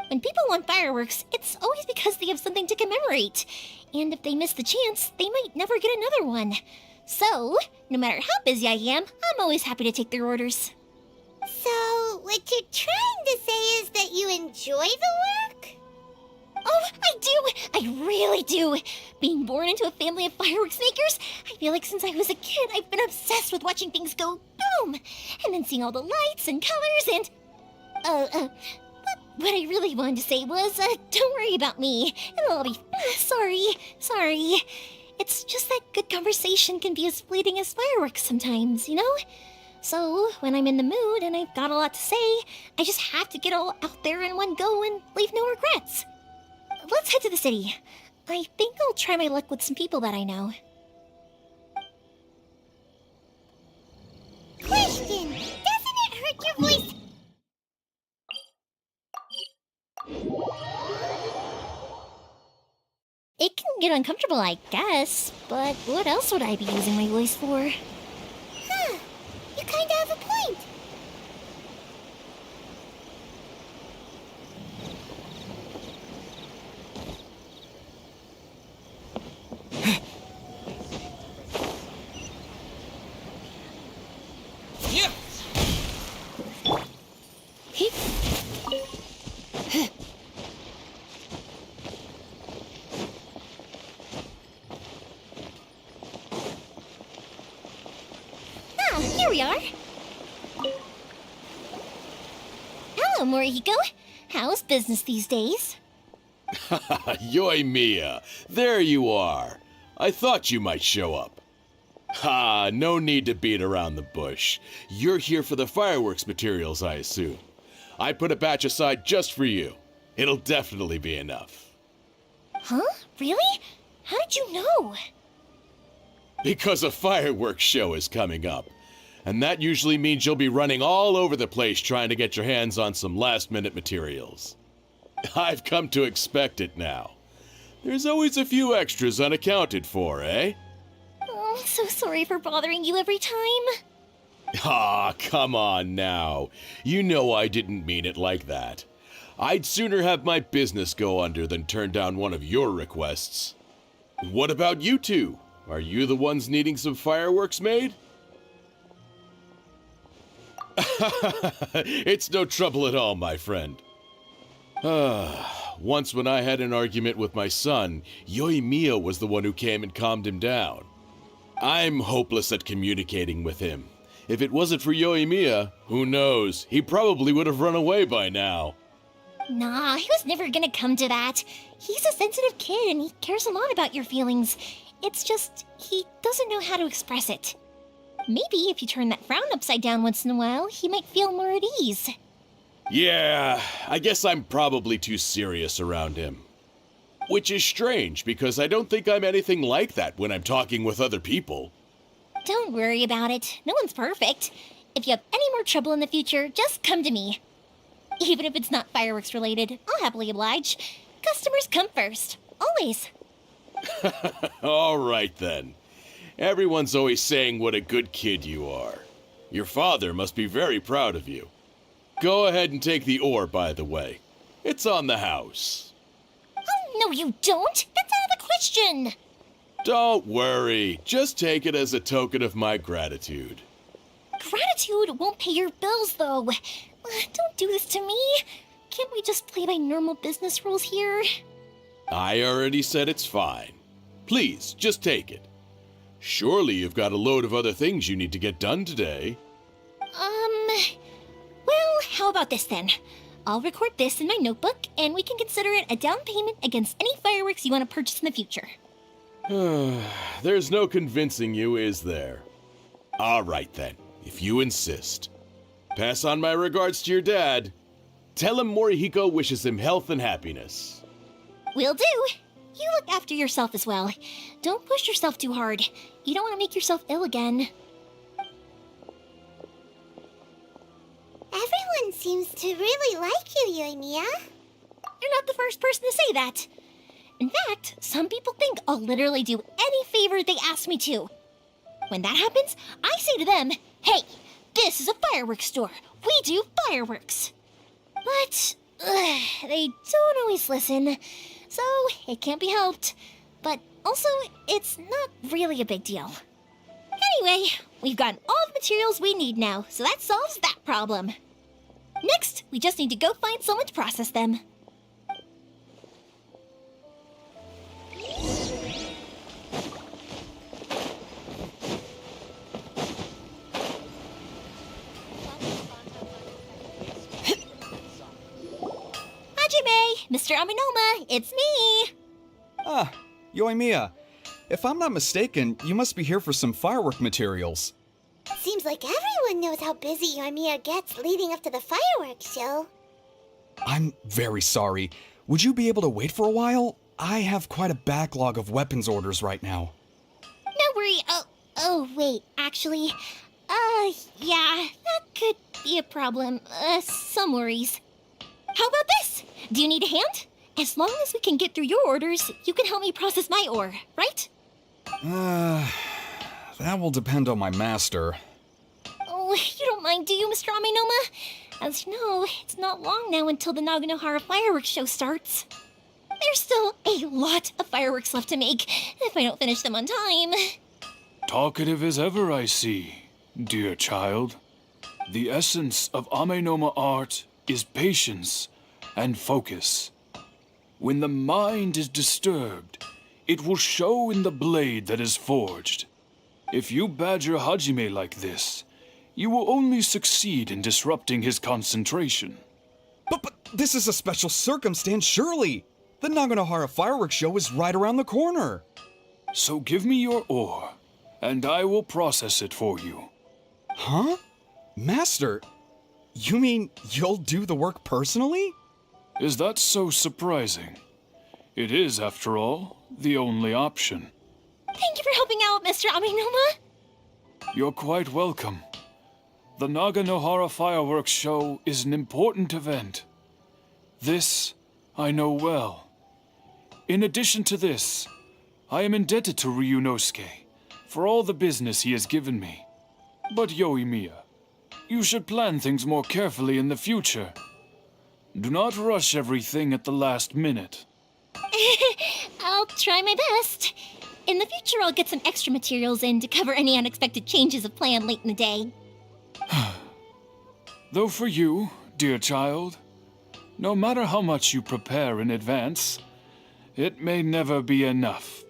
When people want fireworks, it's always because they have something to commemorate. And if they miss the chance, they might never get another one. So, no matter how busy I am, I'm always happy to take their orders. So, what you're trying to say is that you enjoy the work? Oh, I do! I really do! Being born into a family of fireworks makers, I feel like since I was a kid, I've been obsessed with watching things go boom! And then seeing all the lights and colors and... What I really wanted to say was, don't worry about me. It'll all be... Sorry. It's just that good conversation can be as fleeting as fireworks sometimes, you know? So, when I'm in the mood and I've got a lot to say, I just have to get all out there in one go and leave no regrets. Let's head to the city. I think I'll try my luck with some people that I know. Question! Doesn't it hurt your voice? It can get uncomfortable, I guess, but what else would I be using my voice for? Huh. You kinda have a point. Here we are. Hello, Morihiko. How's business these days? Yoi Mia, there you are. I thought you might show up. Ha, no need to beat around the bush. You're here for the fireworks materials, I assume. I put a batch aside just for you. It'll definitely be enough. Huh? Really? How did you know? Because a fireworks show is coming up. And that usually means you'll be running all over the place trying to get your hands on some last-minute materials. I've come to expect it now. There's always a few extras unaccounted for, eh? Oh, I'm so sorry for bothering you every time. Ah, come on now. You know I didn't mean it like that. I'd sooner have my business go under than turn down one of your requests. What about you two? Are you the ones needing some fireworks made? It's no trouble at all, my friend. once when I had an argument with my son, Yoimiya was the one who came and calmed him down. I'm hopeless at communicating with him. If it wasn't for Yoimiya, who knows, he probably would have run away by now. Nah, he was never gonna come to that. He's a sensitive kid and he cares a lot about your feelings. It's just, he doesn't know how to express it. Maybe if you turn that frown upside down once in a while, he might feel more at ease. Yeah, I guess I'm probably too serious around him. Which is strange, because I don't think I'm anything like that when I'm talking with other people. Don't worry about it. No one's perfect. If you have any more trouble in the future, just come to me. Even if it's not fireworks related, I'll happily oblige. Customers come first. Always. All right then. Everyone's always saying what a good kid you are. Your father must be very proud of you. Go ahead and take the ore, by the way. It's on the house. Oh, no you don't! That's out of the question! Don't worry. Just take it as a token of my gratitude. Gratitude won't pay your bills, though. Don't do this to me. Can't we just play by normal business rules here? I already said it's fine. Please, just take it. Surely you've got a load of other things you need to get done today. Well, how about this then? I'll record this in my notebook, and we can consider it a down payment against any fireworks you want to purchase in the future. There's no convincing you, is there? All right then, if you insist. Pass on my regards to your dad. Tell him Morihiko wishes him health and happiness. Will do. You look after yourself as well. Don't push yourself too hard. You don't want to make yourself ill again. Everyone seems to really like you, Yoimiya. You're not the first person to say that. In fact, some people think I'll literally do any favor they ask me to. When that happens, I say to them, hey, this is a fireworks store. We do fireworks. But they don't always listen, so it can't be helped. But also, it's not really a big deal. Anyway, we've gotten all the materials we need now, so that solves that problem. Next, we just need to go find someone to process them. Hajime, Mr. Aminoma, it's me! Ah, Yoimiya. If I'm not mistaken, you must be here for some firework materials. Seems like everyone knows how busy Yoimiya gets leading up to the fireworks show. I'm very sorry. Would you be able to wait for a while? I have quite a backlog of weapons orders right now. No worry. Oh, wait, actually, yeah, that could be a problem. Some worries. How about this? Do you need a hand? As long as we can get through your orders, you can help me process my ore, right? That will depend on my master. Oh, you don't mind, do you, Mr. Aminoma? As you know, it's not long now until the Naganohara fireworks show starts. There's still a lot of fireworks left to make, if I don't finish them on time. Talkative as ever, I see, dear child. The essence of Amenoma art is patience and focus. When the mind is disturbed, it will show in the blade that is forged. If you badger Hajime like this, you will only succeed in disrupting his concentration. But this is a special circumstance, surely! The Naganohara fireworks show is right around the corner! So give me your ore, and I will process it for you. Huh? Master, you mean you'll do the work personally? Is that so surprising? It is, after all, the only option. Thank you for helping out, Mr. Aminoma. You're quite welcome. The Naganohara fireworks show is an important event. This I know well. In addition to this, I am indebted to Ryunosuke for all the business he has given me. But Yoimiya, you should plan things more carefully in the future. Do not rush everything at the last minute. I'll try my best. In the future, I'll get some extra materials in to cover any unexpected changes of plan late in the day. Though for you, dear child, No matter how much you prepare in advance, it may never be enough.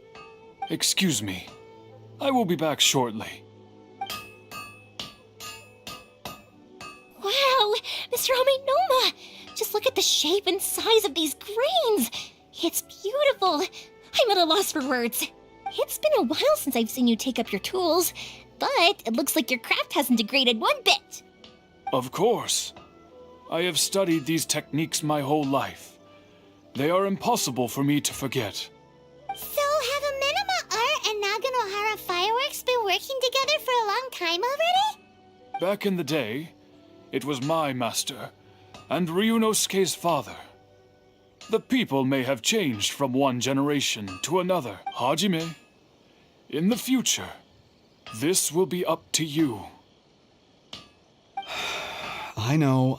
Excuse me. I will be back shortly. Wow, Mr. Amenoma! Just look at the shape and size of these grains! It's beautiful! I'm at a loss for words. It's been a while since I've seen you take up your tools, but it looks like your craft hasn't degraded one bit. Of course. I have studied these techniques my whole life. They are impossible for me to forget. So have Amenoma Art and Naganohara Fireworks been working together for a long time already? Back in the day, it was my master, and Ryunosuke's father. The people may have changed from one generation to another. Hajime, in the future, this will be up to you. I know.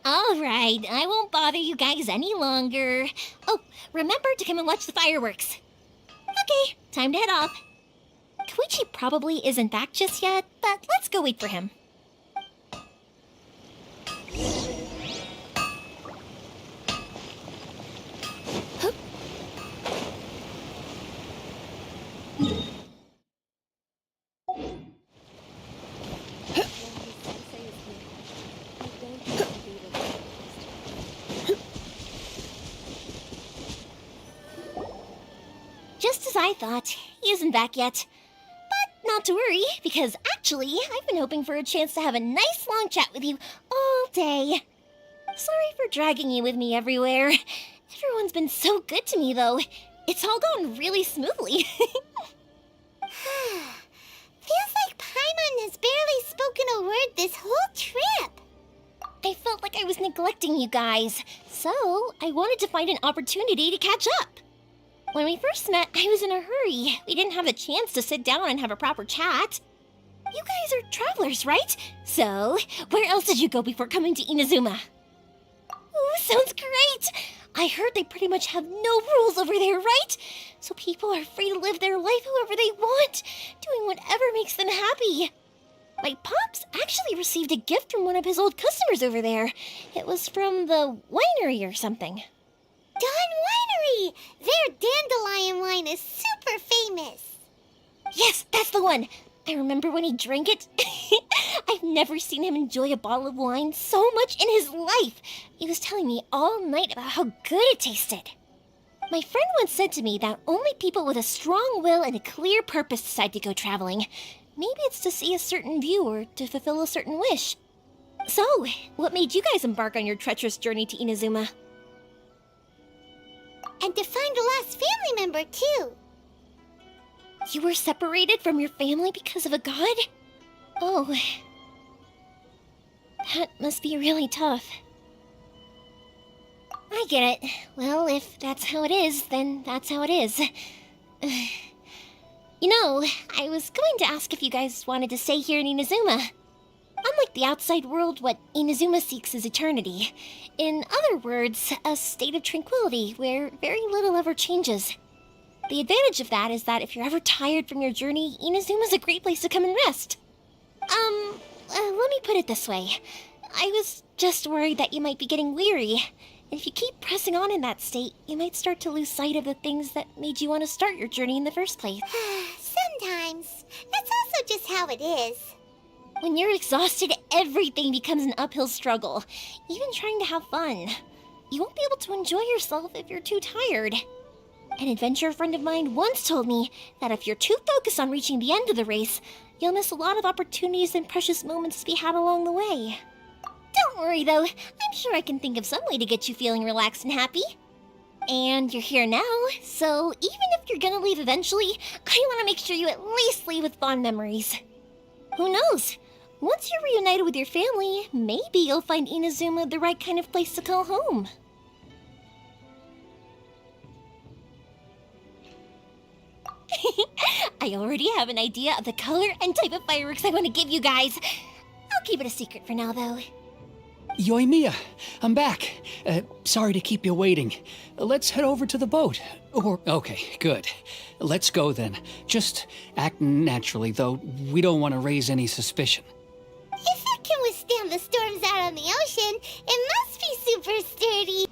All right, I won't bother you guys any longer. Oh, remember to come and watch the fireworks. Okay, time to head off. Koichi probably isn't back just yet, but let's go wait for him. Just as I thought, he isn't back yet. But not to worry, because actually, I've been hoping for a chance to have a nice long chat with you all day. Sorry for dragging you with me everywhere. Everyone's been so good to me, though. It's all gone really smoothly. Feels like Paimon has barely spoken a word this whole trip. I felt like I was neglecting you guys, so I wanted to find an opportunity to catch up. When we first met, I was in a hurry. We didn't have the chance to sit down and have a proper chat. You guys are travelers, right? So, where else did you go before coming to Inazuma? Ooh, sounds great! I heard they pretty much have no rules over there, right? So people are free to live their life however they want, doing whatever makes them happy. My pops actually received a gift from one of his old customers over there. It was from the winery or something. Winery! Their dandelion wine is super famous. Yes, that's the one. I remember when he drank it. I've never seen him enjoy a bottle of wine so much in his life. He was telling me all night about how good it tasted. My friend once said to me that only people with a strong will and a clear purpose decide to go traveling. Maybe it's to see a certain view or to fulfill a certain wish. So, what made you guys embark on your treacherous journey to Inazuma? And to find a lost family member, too. You were separated from your family because of a god? Oh. That must be really tough. I get it. Well, if that's how it is, then that's how it is. You know, I was going to ask if you guys wanted to stay here in Inazuma. Unlike the outside world, what Inazuma seeks is eternity. In other words, a state of tranquility where very little ever changes. The advantage of that is that if you're ever tired from your journey, Inazuma's a great place to come and rest. Let me put it this way. I was just worried that you might be getting weary. And if you keep pressing on in that state, you might start to lose sight of the things that made you want to start your journey in the first place. Sometimes. That's also just how it is. When you're exhausted, everything becomes an uphill struggle, even trying to have fun. You won't be able to enjoy yourself if you're too tired. An adventurer friend of mine once told me that if you're too focused on reaching the end of the race, you'll miss a lot of opportunities and precious moments to be had along the way. Don't worry though, I'm sure I can think of some way to get you feeling relaxed and happy. And you're here now, so even if you're gonna leave eventually, I want to make sure you at least leave with fond memories. Who knows? Once you're reunited with your family, maybe you'll find Inazuma the right kind of place to call home. I already have an idea of the color and type of fireworks I want to give you guys. I'll keep it a secret for now, though. Yoimiya, I'm back. Sorry to keep you waiting. Let's head over to the boat. Okay, good. Let's go then. Just act naturally, though we don't want to raise any suspicion. If it can withstand the storms out on the ocean, it must be super sturdy.